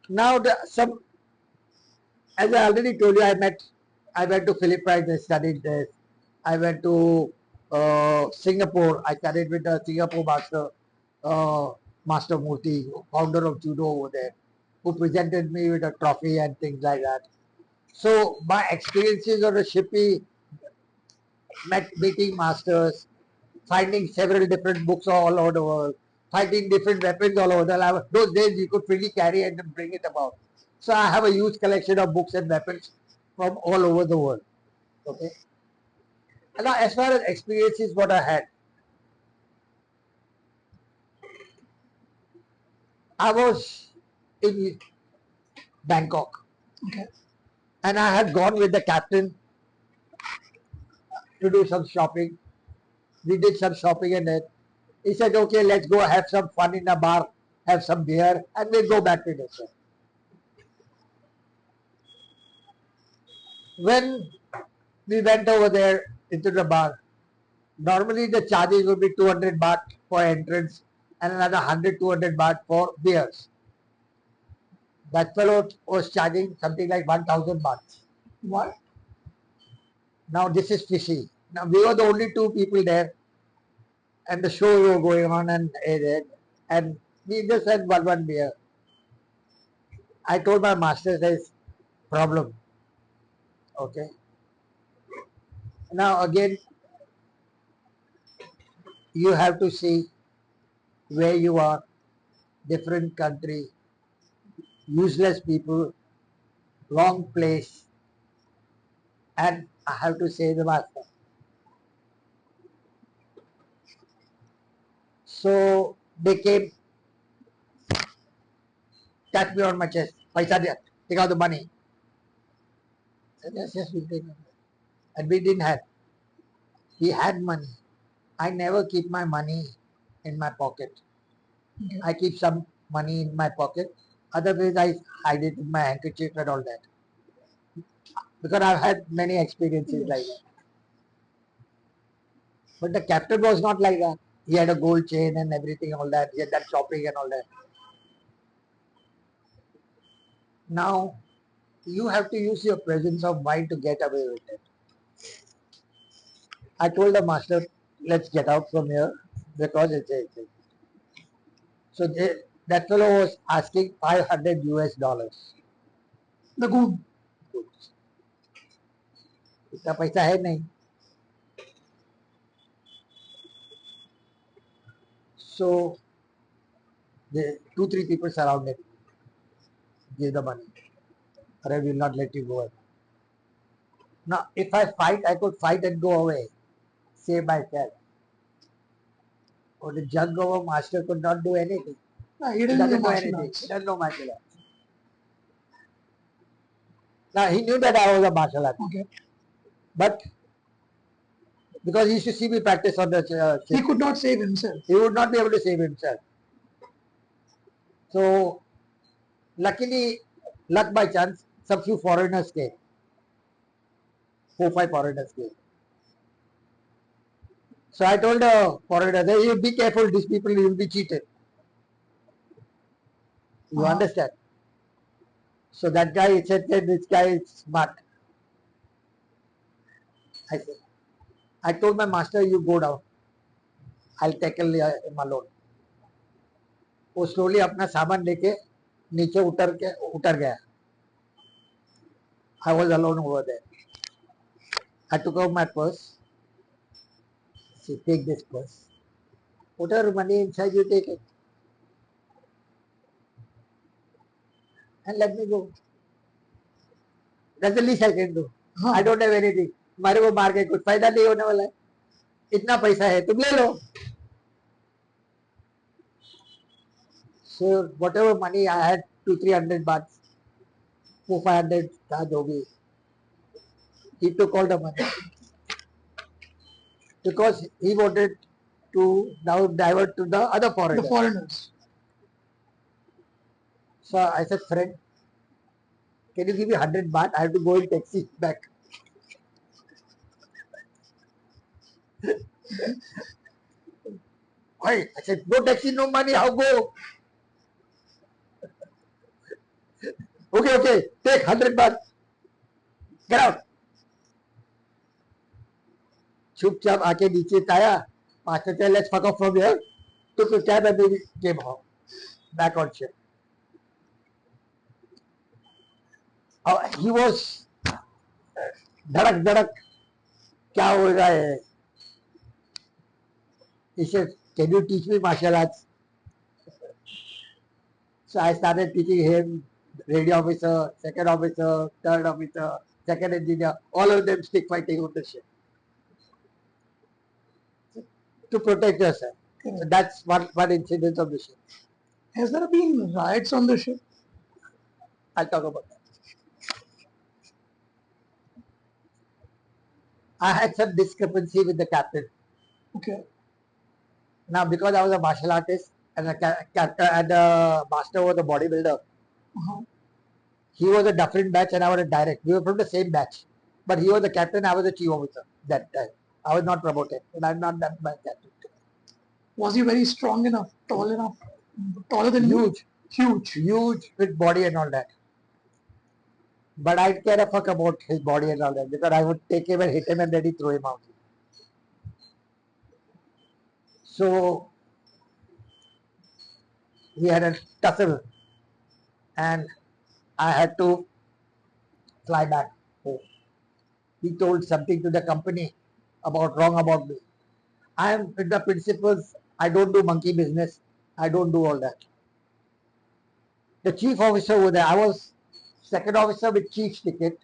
Now, as I already told you, I went to Philippines, I studied there. I went to Singapore, I studied with the Singapore master, Master Murthy, founder of judo over there, who presented me with a trophy and things like that. So my experiences on the shipping, meeting masters, finding several different books all over the world, finding different weapons all over the world. Those days you could freely carry and bring it about. So I have a huge collection of books and weapons from all over the world. Okay. And now as far as experiences what I had, I was in Bangkok. Okay. And I had gone with the captain to do some shopping. We did some shopping and then he said, okay, let's go have some fun in a bar, have some beer, and we'll go back to Dessau. When we went over there into the bar, normally the charges would be 200 baht for entrance and another 100, 200 baht for beers. That fellow was charging something like 1000 baht. What? Now this is fishy. Now we were the only two people there and the show was going on and we just had one beer. I told my master there's problem. Okay. Now again you have to see where you are, different country, useless people, wrong place, and I have to say the master. So they came, tapped me on my chest. Paisa diya, take out the money. I said, yes, yes, we take it. And we didn't have. He had money. I never keep my money in my pocket. Okay. I keep some money in my pocket. Otherwise, I hide it in my handkerchief and all that. Because I've had many experiences like that. But the captain was not like that. He had a gold chain and everything, all that. He had that shopping and all that. Now, you have to use your presence of mind to get away with it. I told the master, let's get out from here because it's. So that fellow was asking 500 US dollars. The goon. इतना पैसा है नहीं. So the 2-3 people surrounded me. Give the money. Or I will not let you go. Now, if I fight, I could fight and go away. Save myself. But the Jangover master could not do anything. He He didn't know doesn't know martial anything. arts. He doesn't know martial arts. Now, he knew that I was a martial artist. Okay. But because he used to see me practice on the He ship, could not save himself. he would not be able to save himself. So, luckily, luck by chance, some few foreigners came. 4-5 foreigners came. So I told the foreigner, hey, you be careful, these people will be cheated. You understand? So that guy said, this guy is smart. I said, I told my master, you go down. I'll tackle him alone. वो slowly अपना सामान लेके नीचे उतर गया. I was alone over there. I took out my purse. She take this purse. Whatever money inside, you take it. And let me go. That's the least I can do. हाँ. I don't have anything. हमारे को मार के कुछ फायदा नहीं होने वाला है. इतना पैसा है तुम ले लो. So whatever money I had, 200-300 baht, 400-500 था जो भी. He took all the money because he wanted to now divert to the other The foreigners. foreigners. So I said, friend, can you give me 100 baht? I have to go in taxi back. Why? I said, no taxi, no money, how go? Okay, take 100 baht. Get out. चुपचाप आके नीचे आया. Master said, let's fuck off from here. Took a cab and we came home. Back on ship. He was धड़क धड़क क्या हो रहा है. He said, can you teach me martial arts? So I started teaching him radio officer, second officer, third officer, second engineer, all of them stick fighting on the ship to protect yourself. So that's one incident of the ship. Has there been riots on the ship? I'll talk about that. I had some discrepancy with the captain. Okay. Now, because I was a martial artist and captain and a master was a bodybuilder, Uh-huh. he was a different batch and I was a direct. We were from the same batch. But he was the captain, I was the chief officer that time. I was not promoted and I'm not that bad captain. Was he very strong enough, tall enough, taller than you? Huge, Huge. huge with body and all that. But I care a fuck about his body and all that because I would take him and hit him and then he throw him out. So we had a tussle and I had to fly back home. He told something to the company wrong about me. I am with the principles. I don't do monkey business. I don't do all that. The chief officer was there. I was second officer with chief's ticket.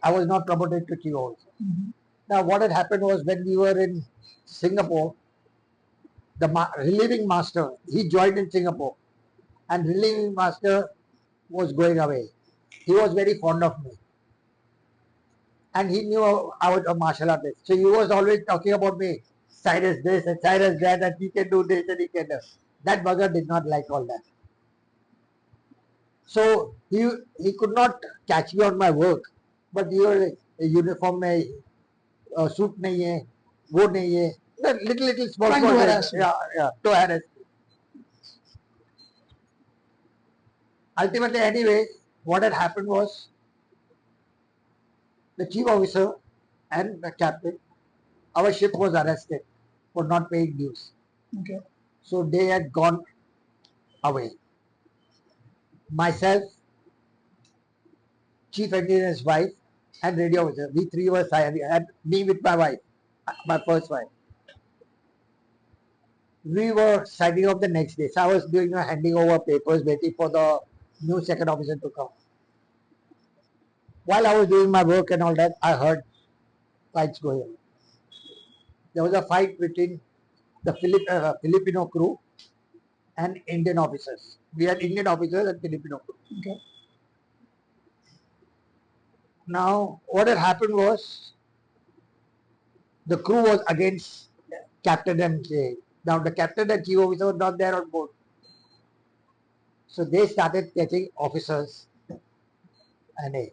I was not promoted to chief officer. Mhm. Now, what had happened was when we were in Singapore, the relieving master, he joined in Singapore, and relieving master was going away. He was very fond of me, and he knew I was a martial artist. So he was always talking about me, Cyrus this and Cyrus that, and he can do this and he can do. That bugger did not like all that. So he could not catch me on my work, but your uniform में suit नहीं है, वो नहीं है, little small Trying to things. harass you. Yeah, to harass me. Ultimately, anyway, what had happened was the chief officer and the captain, our ship was arrested for not paying dues. Okay. So they had gone away. Myself, chief engineer's wife, and radio officer. We three were signed, and me with my wife, my first wife. We were signing off the next day. So I was doing handing over papers, waiting for the new second officer to come. While I was doing my work and all that, I heard fights going on. There was a fight between the Filipino crew and Indian officers. We had Indian officers and Filipino crew. Okay. Now, what had happened was the crew was against captain and now the captain and chief officer were not there on board. So they started catching officers and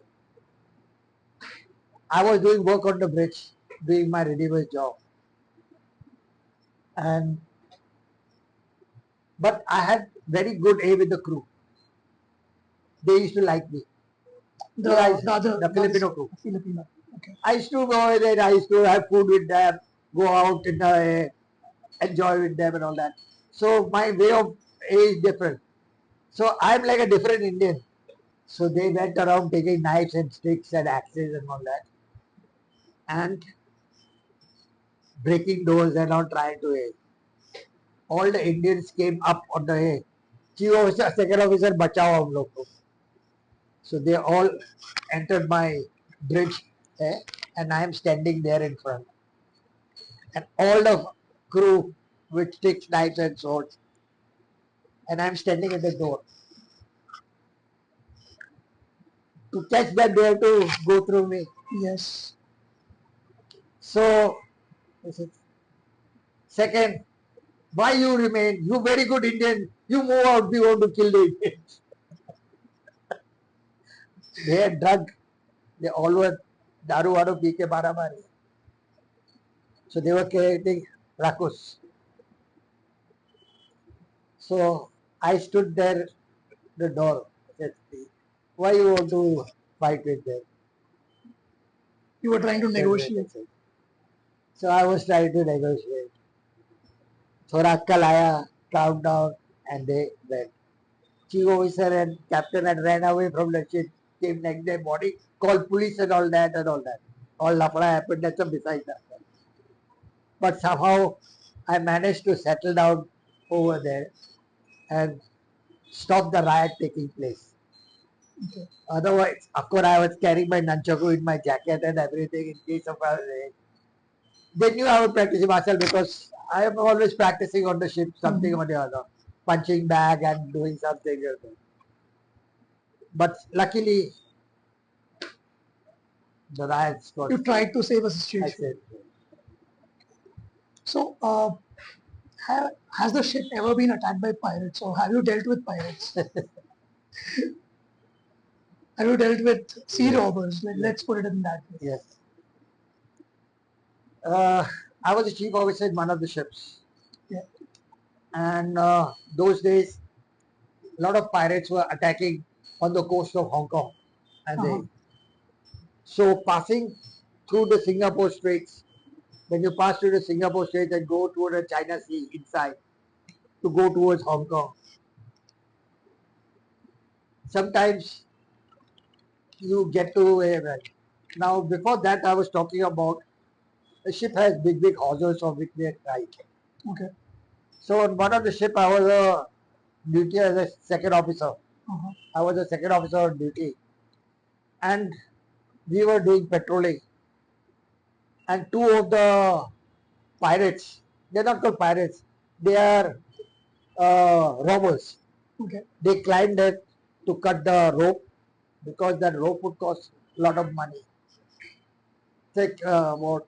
I was doing work on the bridge, doing my reliever's job. And but I had very good aim with the crew. They used to like me. The Filipino crew. Filipino. Okay. I used to go there, I used to have food with them, go out in the enjoy with them and all that. So my way of is different. So I'm like a different Indian. So they went around taking knives and sticks and axes and all that. And breaking doors and all trying to all the Indians came up on the chief officer, second officer, bachao hum log ko. So they all entered my bridge and I am standing there in front. And all the crew with sticks, knives and swords. And I'm standing at the door. To catch them, they have to go through me. Yes. So, second, why you remain? You very good Indian. You move out, we want to kill the Indians. They had drug. They all were daru waru pee ke mara mari. So they were creating rakus. So I stood there, the door. Said, why you want to fight with them? You were trying to negotiate. So I was trying to negotiate. थोड़ा अक्कल आया, calmed down, and they went. Chief officer and captain had ran away from the ship, came next day morning, called police and all that and all that. All lafra happened, that's a beside that. But somehow I managed to settle down over there and stop the riot taking place. Okay. Otherwise, of course, I was carrying my nunchaku in my jacket and everything in case of they knew I was practicing martial because I am always practicing on the ship, something or the other, punching bag and doing something. But luckily, the riots got. You tried to save a I situation. said, So, has the ship ever been attacked by pirates, or have you dealt with pirates? Have you dealt with sea Yes. robbers? Let's put it in that way. yes. I was a chief officer in one of the ships, Yeah. and those days, a lot of pirates were attacking on the coast of Hong Kong, and Uh-huh. so passing through the Singapore Straits. When you pass through the Singapore Straits and go toward the China Sea inside to go towards Hong Kong, sometimes you get to a. Now, before that, I was talking about the ship has big hawsers of which they ride. Okay. So on one of the ship, I was a duty as a second officer. Uh-huh. I was a second officer on duty, and we were doing patrolling. And two of the pirates, they're not called pirates, they are robbers. Okay. They climbed it to cut the rope because that rope would cost a lot of money. Take about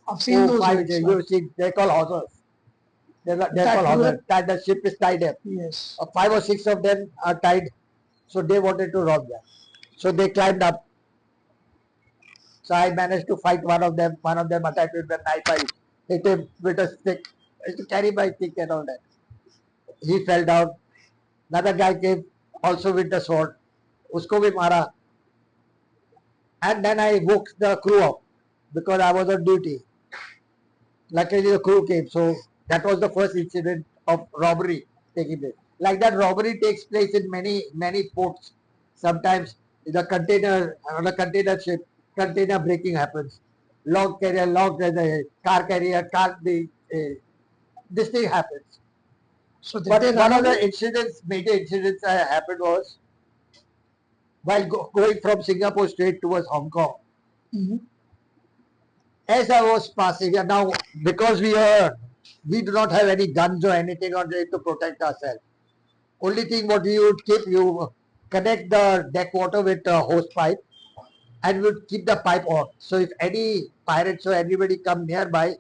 I've seen those 5 ropes, days. like- You see, they call hawsers. They're That called you hawsers. That the ship is tied up. Yes. 5 or 6 of them are tied, so they wanted to rob them. So they climbed up. So I managed to fight one of them. One of them attacked with a knife. I hit him with a stick. I used to carry my stick and all that. He fell down. Another guy came also with the sword. Usko bhi mara. And then I woke the crew up because I was on duty. Luckily the crew came. So that was the first incident of robbery taking place. Like that, robbery takes place in many ports. Sometimes the container on a container ship, container breaking happens. Log carrier, car carrier, this thing happens. So did But they one run of the away? incidents, major incidents that happened was while going from Singapore straight towards Hong Kong. Mhm. As I was passing, and now because we do not have any guns or anything on it to protect ourselves. Only thing what we would keep, you connect the deck water with a hose pipe and we would keep the pipe on. So if any pirates or anybody come nearby,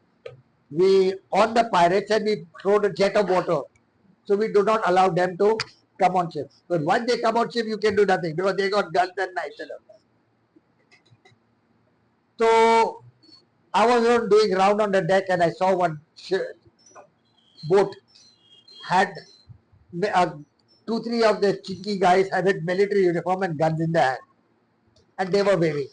we on the pirates and we throw the jet of water. So we do not allow them to come on ship. But once they come on ship, you can do nothing because they got guns and knives and all that. So I was on doing round on the deck and I saw one boat had uh, 2, 3 of the cheeky guys had a military uniform and guns in their hand, and they were waving.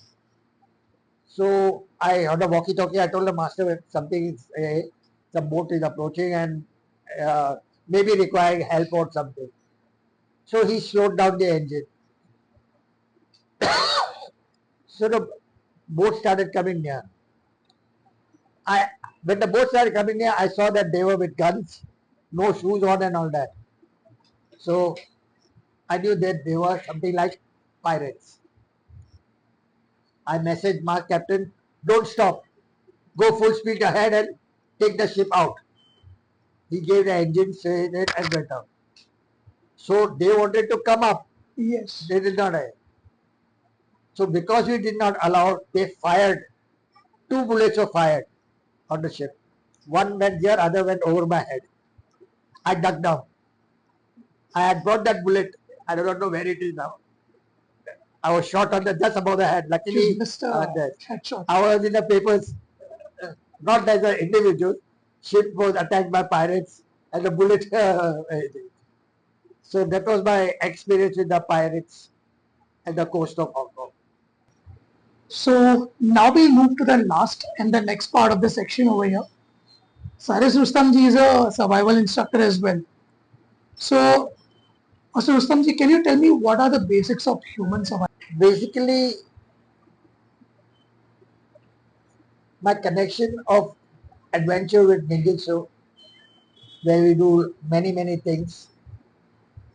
So I on the walkie-talkie, I told the master if something is some boat is approaching and maybe requiring help or something. So he slowed down the engine. So the boat started coming near. I when the boat started coming near, I saw that they were with guns, no shoes on and all that. So I knew that they were something like pirates. I messaged my captain, don't stop. Go full speed ahead and take the ship out. He gave the engine, said it and went out. So they wanted to come up. Yes. They did not. So because we did not allow, they fired. 2 bullets were fired on the ship. One went here, other went over my head. I ducked down. I had brought that bullet. I don't know where it is now. I was shot on the just above the head. Luckily, Just missed a headshot. I was in the papers, not as an individual. Ship was attacked by pirates, and the bullet. So that was my experience with the pirates at the coast of Hong Kong. So now we move to the last and the next part of the section over here. Saris Rustamji is a survival instructor as well. So, Mr. Rustamji, can you tell me what are the basics of human survival? Basically, my connection of adventure with Ninjutsu, where we do many things,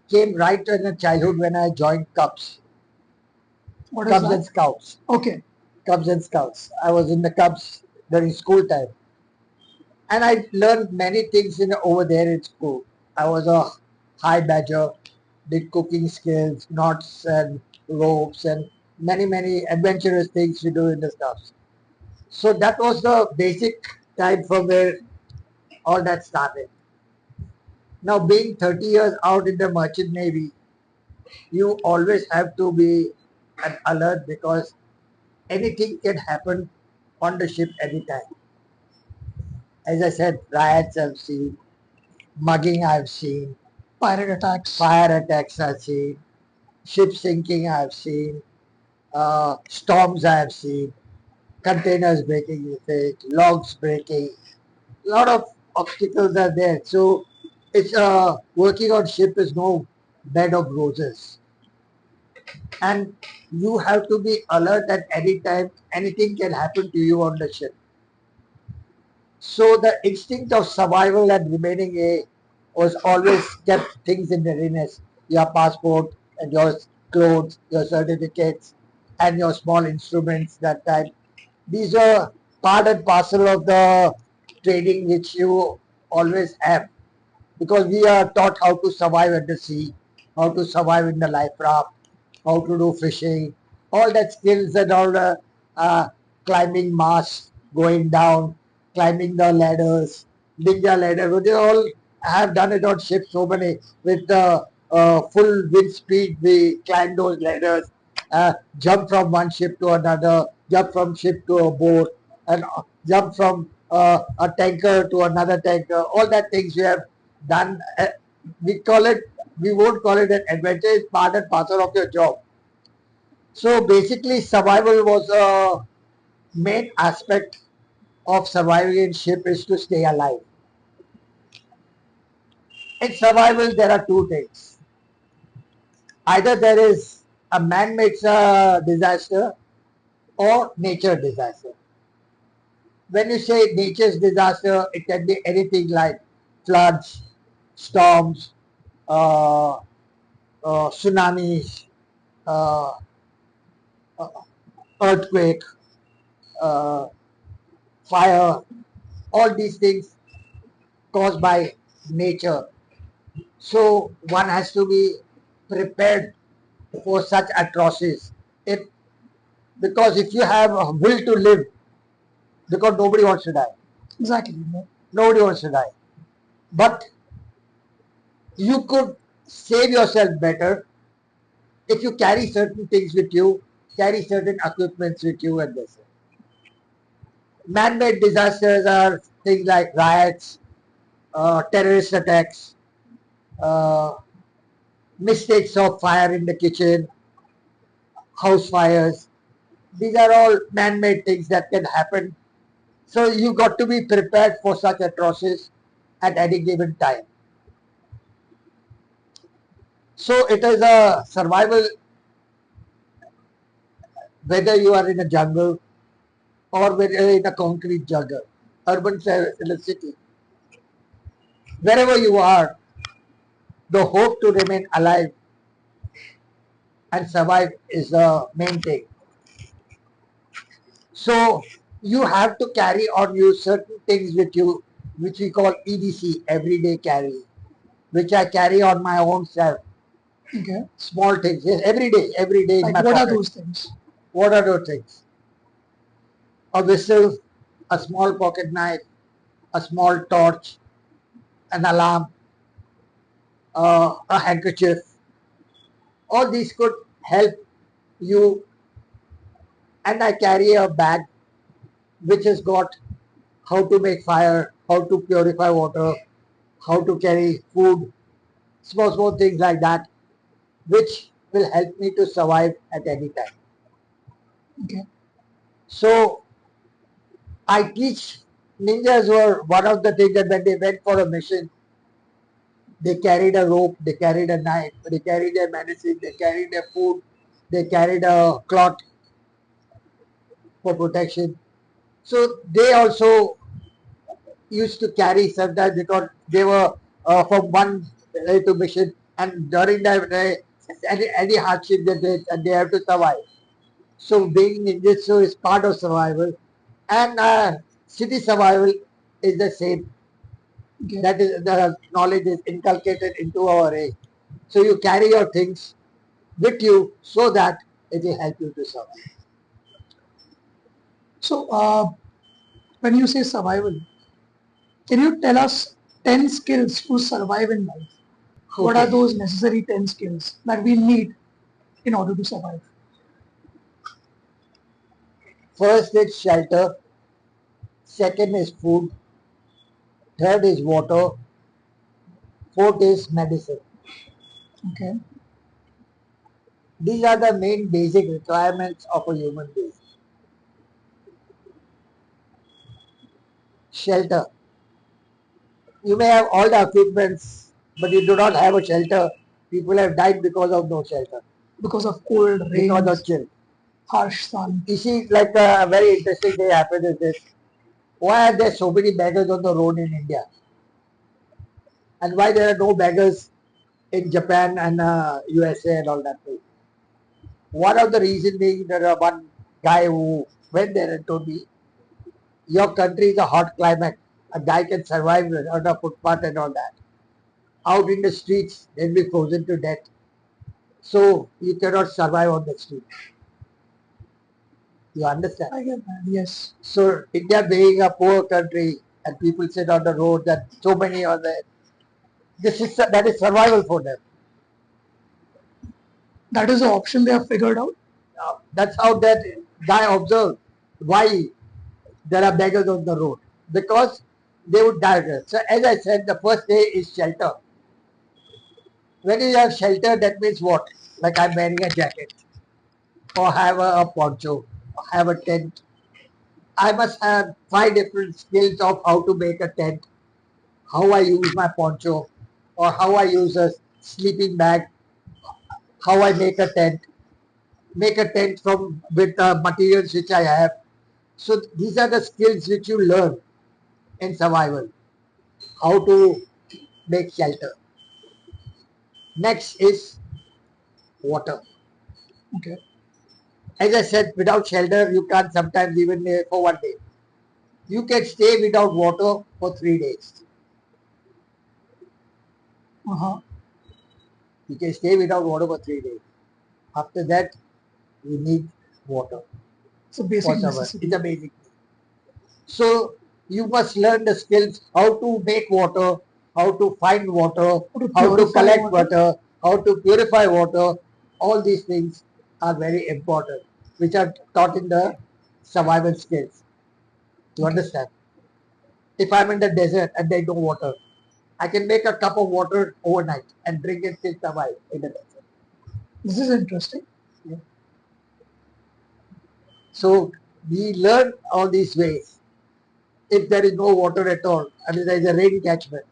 came right in the childhood when I joined Cubs, What is Cubs and that? Scouts. Okay. Cubs and Scouts. I was in the Cubs during school time. And I learned many things over there in school. I was a high badger. did cooking skills, knots and ropes, and many adventurous things to do in the stuff. So that was the basic time from where all that started. Now, being 30 years out in the merchant navy, you always have to be an alert because anything can happen on the ship anytime. As I said, riots I've seen, mugging I've seen, Pirate attacks. fire attacks I've seen, ship sinking I've seen, storms I've seen, containers breaking with it, logs breaking. A lot of obstacles are there. So it's working on ship is no bed of roses, and you have to be alert at any time. Anything can happen to you on the ship. So the instinct of survival and remaining a was always kept things in readiness. Your passport and your clothes, your certificates, and your small instruments that time. These are part and parcel of the training which you always have because we are taught how to survive at the sea, how to survive in the life raft, how to do fishing, all that skills and all the climbing masts, going down, climbing the ladders, ninja ladder. They all have done it on ships. So many with the full wind speed, we climb those ladders, jump from one ship to another, jump from ship to a boat, and jump from a tanker to another tanker. All that things we have done. We call it. We won't call it an adventure. It's part and parcel of your job. So basically, survival was a main aspect of surviving in ship is to stay alive. In survival, there are two things. Either there is a man-made disaster or nature disaster. When you say nature's disaster, it can be anything like floods, storms, uh, tsunamis, uh, uh, earthquake, uh, fire, all these things caused by nature. So one has to be prepared for such atrocities. If because if you have a will to live, because nobody wants to die. Exactly. Nobody wants to die. But you could save yourself better if you carry certain things with you, carry certain equipments with you, and this. Man-made disasters are things like riots, terrorist attacks, uh, mistakes of fire in the kitchen, house fires. These are all man-made things that can happen. So you got to be prepared for such atrocities at any given time. So it is a survival whether you are in a jungle or whether in a concrete jungle, urban in a city. Wherever you are, the hope to remain alive and survive is the main thing. So you have to carry on you certain things with you, which we call EDC, everyday carry, which I carry on my own self. Okay. Small things, yes, every day in Like my what are pocket. those things? What are those things? A whistle, a small pocket knife, a small torch, an alarm, a handkerchief. All these could help you. And I carry a bag which has got how to make fire, how to purify water, how to carry food, small things like that, which will help me to survive at any time. Okay. So I teach ninjas were one of the things that when they went for a mission, they carried a rope, they carried a knife, they carried their medicine, they carried their food, they carried a cloth for protection. So they also used to carry sometimes because they were from one to mission, and during that day, any hardship they have to survive. So being ninjutsu is part of survival, and city survival is the same. Okay. That is the knowledge is inculcated into our age. So you carry your things with you so that it will help you to survive. So, when you say survival, can you tell us 10 skills to survive in life? What are Okay. those necessary 10 skills that we need in order to survive? First is shelter. Second is food. Third is water. Fourth is medicine. Okay. These are the main basic requirements of a human being. Shelter. You may have all the equipments, but you do not have a shelter. People have died because of no shelter, Because of cold, because rains, of chill. harsh sun. You see, like a very interesting thing happened is this. Why are there so many beggars on the road in India? And why there are no beggars in Japan and USA and all that too? One of the reasons being there are one guy who went there and told me, your country is a hot climate. A guy can survive on a footpath and all that. Out in the streets, they'll be frozen to death. So you cannot survive on the street. You understand? I get that, yes. So India being a poor country and people sit on the road and so many are there. That is survival for them. That is the option they have figured out. That's how that guy observed why there are beggars on the road, because they would die there. So as I said, the first day is shelter. When you have shelter, that means what? Like I'm wearing a jacket or have a poncho or have a tent. I must have 5 different skills of how to make a tent, how I use my poncho, or how I use a sleeping bag, how I make a tent from with the materials which I have. So these are the skills which you learn in survival. How to make shelter. Next is water. Okay. As I said, without shelter, you can't sometimes even for one day. You can stay without water for 3 days. Uh-huh. You can stay without water for 3 days. After that, you need water It's a for basic survival. necessity. It's a basic thing. So you must learn the skills how to make water, how to find water, To how to purify collect water. water, how to purify water. All these things are very important, which are taught in the survival skills. You Okay. understand? If I'm in the desert and there's no water, I can make a cup of water overnight and drink it till survive in the desert. This is interesting. So we learn all these ways. If there is no water at all, and there is a rain catchment,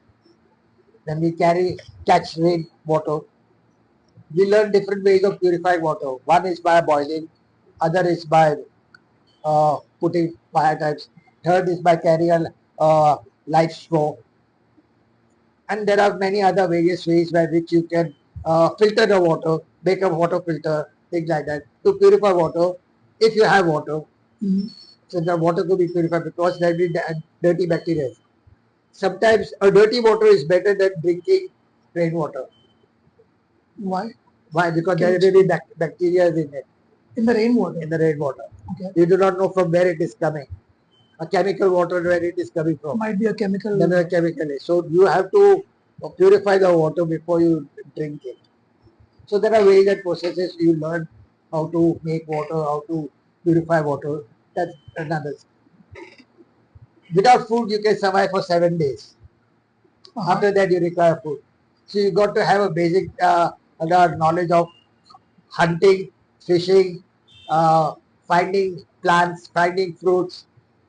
then we catch rain water. We learn different ways of purifying water. One is by boiling, other is by putting fire types. Third is by carrying a light straw. And there are many other various ways by which you can filter the water, make a water filter, things like that, to purify water if you have water. Mhm. So the water could be purified because there will be dirty bacteria. Sometimes a dirty water is better than drinking rainwater. Why? Why? Because Can you there will be explain? bacteria in it, In the rainwater. in the rainwater. Okay. You do not know from where it is coming. A chemical water where it is coming from. Might be a chemical. Then a chemical is. So you have to purify the water before you drink it. So there are ways and processes you learn how to make water, how to purify water. That's another. Without food, you can survive for 7 days. Uh-huh. After that, you require food. So you got to have a basic knowledge of hunting, fishing, finding plants, finding fruits,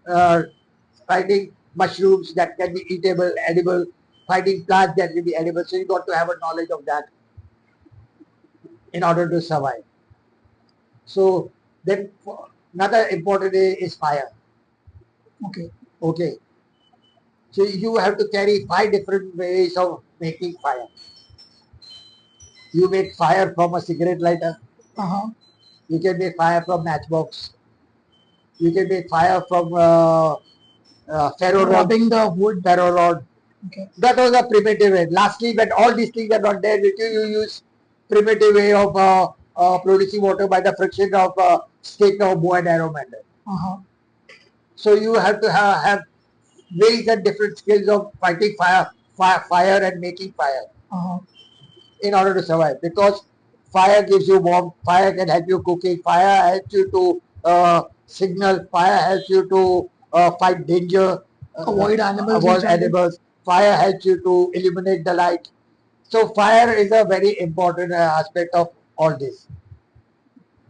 uh, finding mushrooms that can be eatable, edible, finding plants that can be edible. So you got to have a knowledge of that in order to survive. So then another important is fire. Okay. Okay. So you have to carry 5 different ways of making fire. You make fire from a cigarette lighter. Uh-huh. You can make fire from matchbox. You can make fire from ferro rod. Rubbing the wood. Ferro rod. Okay. That was a primitive way. Lastly, when all these things are not there with you, you use primitive way of producing water by the friction of stick or bow and arrow method. Uh-huh. So you have to have ways and different skills of fighting fire and making fire Uh-huh. in order to survive. Because fire gives you warmth, fire can help you cooking, fire helps you to signal, fire helps you to fight danger, Avoid animals in avoid jungle. animals, fire helps you to illuminate the light. So fire is a very important aspect of all this.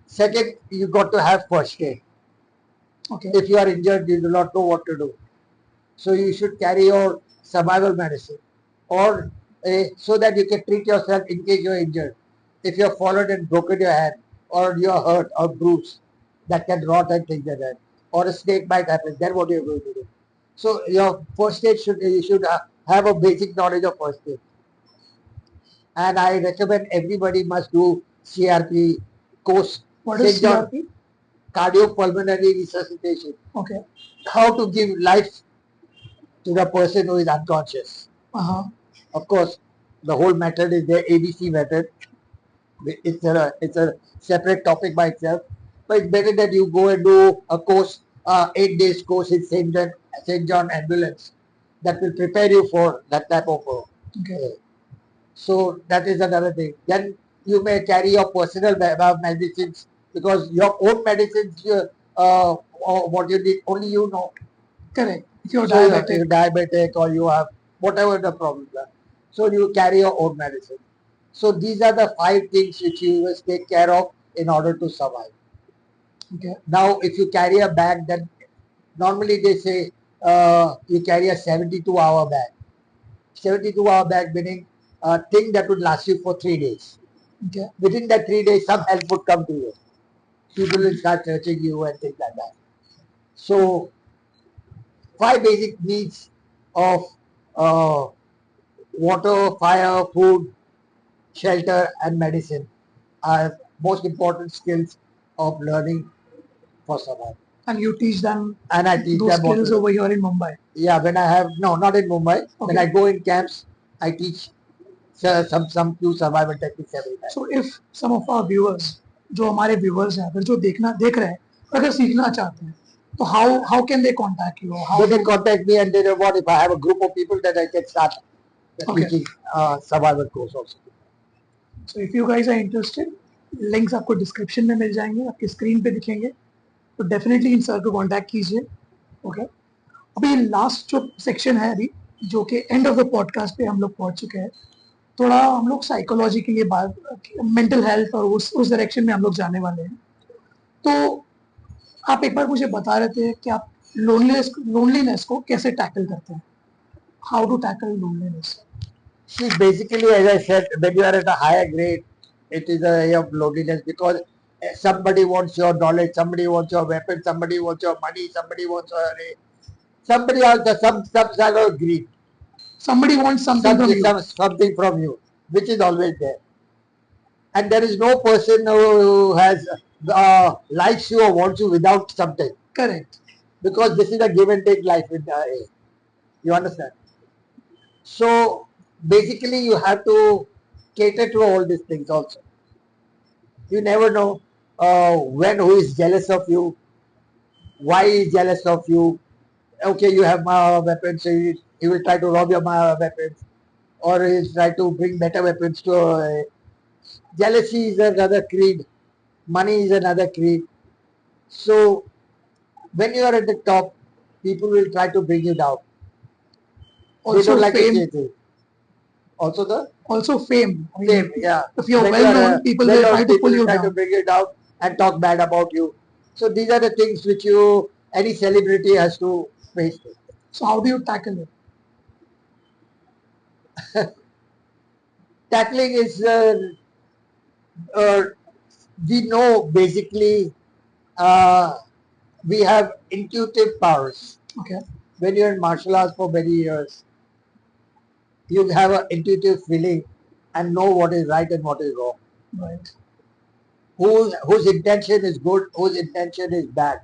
Second, you got to have first aid. Okay. If you are injured, you do not know what to do. So you should carry your survival medicine or so that you can treat yourself in case you're injured. If you're fallen and broken your hand or you're hurt or bruised, that can rot and things like that. Or a snake bite happens, then what are you going to do? So your first aid you should have a basic knowledge of first aid. And I recommend everybody must do CRP course. What is St. John CRP? Cardiopulmonary resuscitation. Okay. How to give life to the person who is unconscious. Uh-huh. Of course, the whole method is the ABC method. It's a separate topic by itself. But it's better that you go and do a course, 8 days course in St. John Ambulance that will prepare you for that type of Okay. So that is another thing. Then you may carry your personal medicines because your own medicines, or what you need, only you know. Correct. If you're So diabetic. you're diabetic or you have whatever the problems are. So you carry your own medicine. So these are the 5 things which you must take care of in order to survive. Okay. Now, if you carry a bag, then normally they say you carry a 72-hour bag. 72-hour bag meaning a thing that would last you for 3 days. Okay. Within that 3 days, some help would come to you. People will start searching you and things like that. So 5 basic needs of uh, water, fire, food, shelter, and medicine are most important skills of learning for survival. And you teach them And I teach those them what to skills do. over here in Mumbai. Yeah, when I have not in Mumbai. When Okay. I go in camps, I teach some few survival techniques every time. So if some of our viewers, जो हमारे viewers हैं, अगर जो देख रहे हैं, अगर सीखना चाहते हैं, तो how can they contact you? How They can contact me and they know what if I have a group of people that I can start Okay. teaching survival course also. So if you guys are interested, links आपको description में मिल जाएंगे, आपकी screen पे दिखेंगे, तो definitely in sir को contact कीजिए. Okay. अभी लास्ट जो सेक्शन है अभी, जो कि एंड ऑफ द पॉडकास्ट पे हम लोग पहुंच चुके हैं, थोड़ा हम लोग साइकोलॉजी के लिए बात, मेंटल हेल्थ और उस डायरेक्शन में हम लोग जाने वाले हैं. तो आप एक बार मुझे बता रहे थे कि आप लोनलीनेस को कैसे टैकल करते हैं. How to tackle loneliness. See, basically, as I said, when you are at a higher grade, it is a way of loneliness because somebody wants your knowledge, somebody wants your weapon, somebody wants your money, somebody wants your somebody else, some sort of greed, Somebody wants something from you. something from you, which is always there. And there is no person who has likes you or wants you without something Correct. because this is a give and take life in you understand. So basically, you have to cater to all these things also. You never know when who is jealous of you, why he is jealous of you. Okay, you have weapons, so he will try to rob your weapons, or he will try to bring better weapons to. Jealousy is another creed. Money is another creed. So when you are at the top, people will try to bring you down. They Also don't like to fame. see it. Also the Also fame. I mean, same, yeah. if you're When well you are, known, people well will known, try to people pull you try to down. bring you down and talk bad about you. So these are the things which you any celebrity has to face. So how do you tackle it? Tackling is we know basically we have intuitive powers. Okay. When you're in martial arts for many years, you have an intuitive feeling and know what is right and what is wrong. Right. Whose intention is good, whose intention is bad.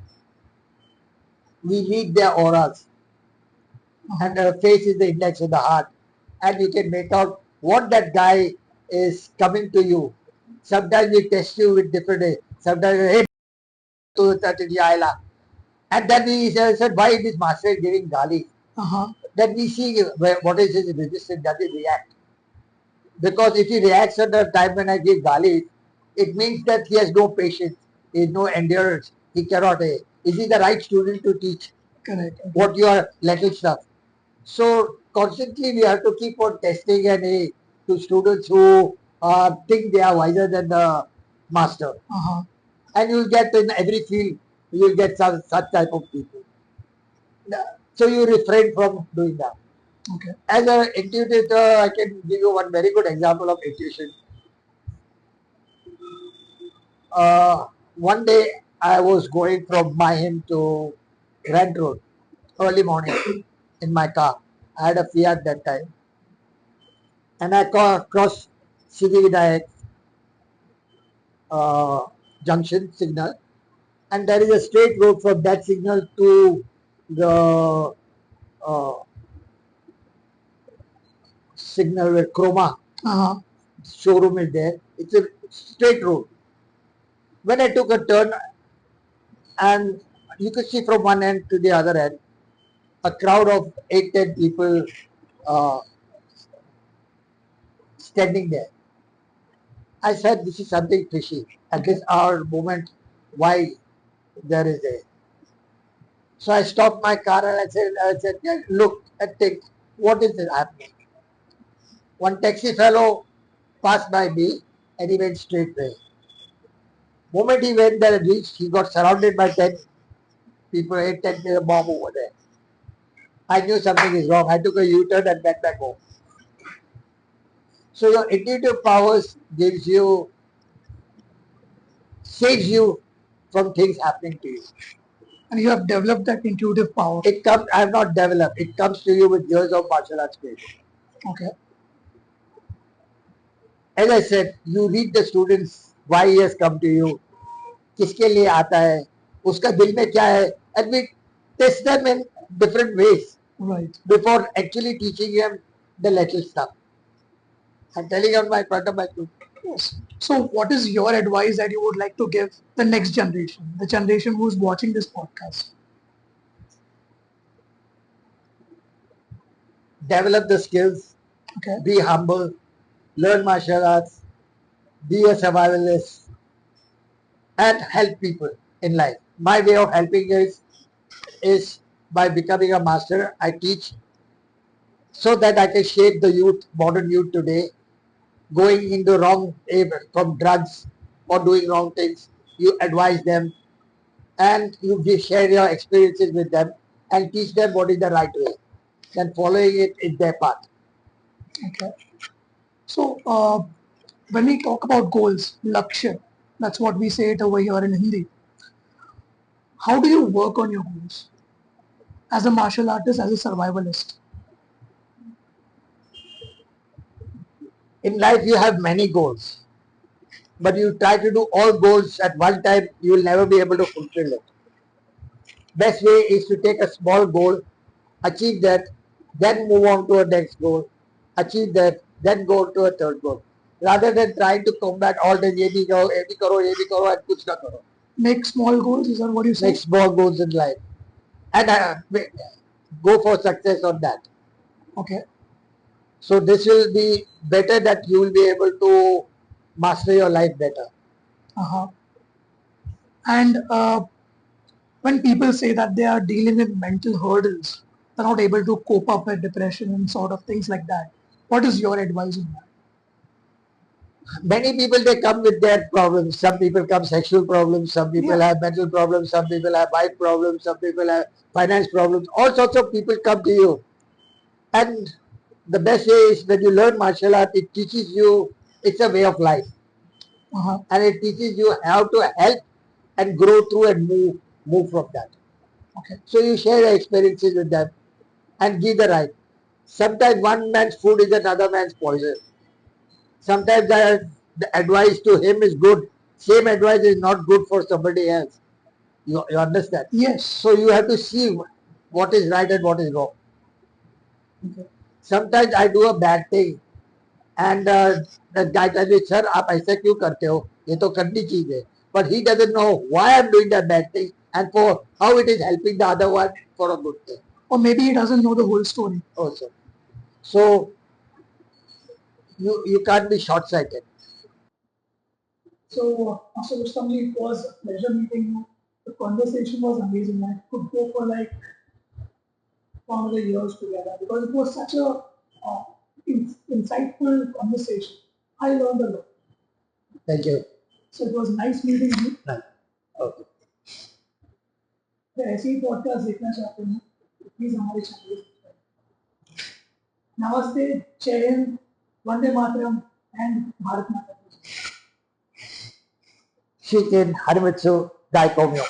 We read their auras. and the face is the index of the heart, and you can make out what that guy is coming to you. Sometimes we test you with different. Sometimes, hey, to Tatiyala. And then we said, why this master is giving gali? Then we see what is his resistance, does he react? Because if he reacts at the time when I give gali, it means that he has no patience, he has no endurance, he cannot. Is he the right student to teach? Correct. What you are little stuff? So constantly we have to keep on testing and to students who think they are wiser than the master. And you'll get in every field, you'll get such type of people. So you refrain from doing that. Okay. As an intuitor, I can give you one very good example of intuition. One day I was going from Mahim to Grand Road early morning in my car. I had a Fiat that time. And I crossed Siddhivinayak junction signal, and there is a straight road from that signal to the signal where Chroma showroom is there. It's a straight road. When I took a turn, and you could see from one end to the other end, a crowd of 8-10 people standing there. I said, this is something fishy. At this hour moment, why there is a. So I stopped my car and I said, yeah, look and think, what is happening? One taxi fellow passed by me and he went straight away. Moment he went there and reached, he got surrounded by 10 people, 8-10 people, bomb over there. I knew something is wrong. I took a U-turn and went back home. So your intuitive powers saves you from things happening to you. And you have developed that intuitive power. I have not developed. It comes to you with years of martial arts training. Okay. As I said, you read the students why he has come to you, किसके लिए आता है, उसका दिल में क्या है, and we test them in different ways. Right. Before actually teaching them the little stuff. I'm telling on my front of my group. Yes. So, what is your advice that you would like to give the next generation, the generation who is watching this podcast? Develop the skills. Okay. Be humble. Learn martial arts. Be a survivalist. And help people in life. My way of helping is by becoming a master. I teach so that I can shape the youth, modern youth today, going into wrong, from drugs or doing wrong things. You advise them and you share your experiences with them and teach them what is the right way. Then following it is their path. Okay. So, when we talk about goals, Lakshya, that's what we say it over here in Hindi. How do you work on your goals? As a martial artist, as a survivalist? In life, you have many goals, but you try to do all goals at one time, you will never be able to fulfill it. Best way is to take a small goal, achieve that, then move on to a next goal, achieve that, then go to a third goal. Rather than trying to combat all the ye bhi karo, ye bhi karo, and kuch na karo. Make small goals, is that what you say? Make small goals in life. And go for success on that. Okay. So this will be better, that you will be able to master your life better. And when people say that they are dealing with mental hurdles, they're not able to cope up with depression and sort of things like that, what is your advice on that? Many people, they come with their problems. Some people come sexual problems, some people have mental problems, some people have wife problems, some people have finance problems. All sorts of people come to you. And the best way is when you learn martial art, it teaches you, it's a way of life. And it teaches you how to help and grow through and move from that. Okay. So you share your experiences with them and give the right. Sometimes one man's food is another man's poison. Sometimes the advice to him is good. Same advice is not good for somebody else. You understand? Yes. So you have to see what is right and what is wrong. Okay. Sometimes I do a bad thing and the guy tells me, sir, आप ऐसा क्यों करते हो? ये तो करनी चाहिए. But he doesn't know why I'm doing that bad thing and for how it is helping the other one for a good thing Or maybe he doesn't know the whole story. also. So you can't be short-sighted. So, Master Rustamji, it was a pleasure meeting you. The conversation was amazing. I could go for like one of the years together because it was such a insightful conversation. I learned a lot. Thank you. So it was nice meeting you. Okay. तो ऐसे ही podcast देखना चाहते हैं please हमारे channel को subscribe नमस्ते जय Hind Vande Mataram and Bharat माता की जय Shikin Harimitsu Daikomyo.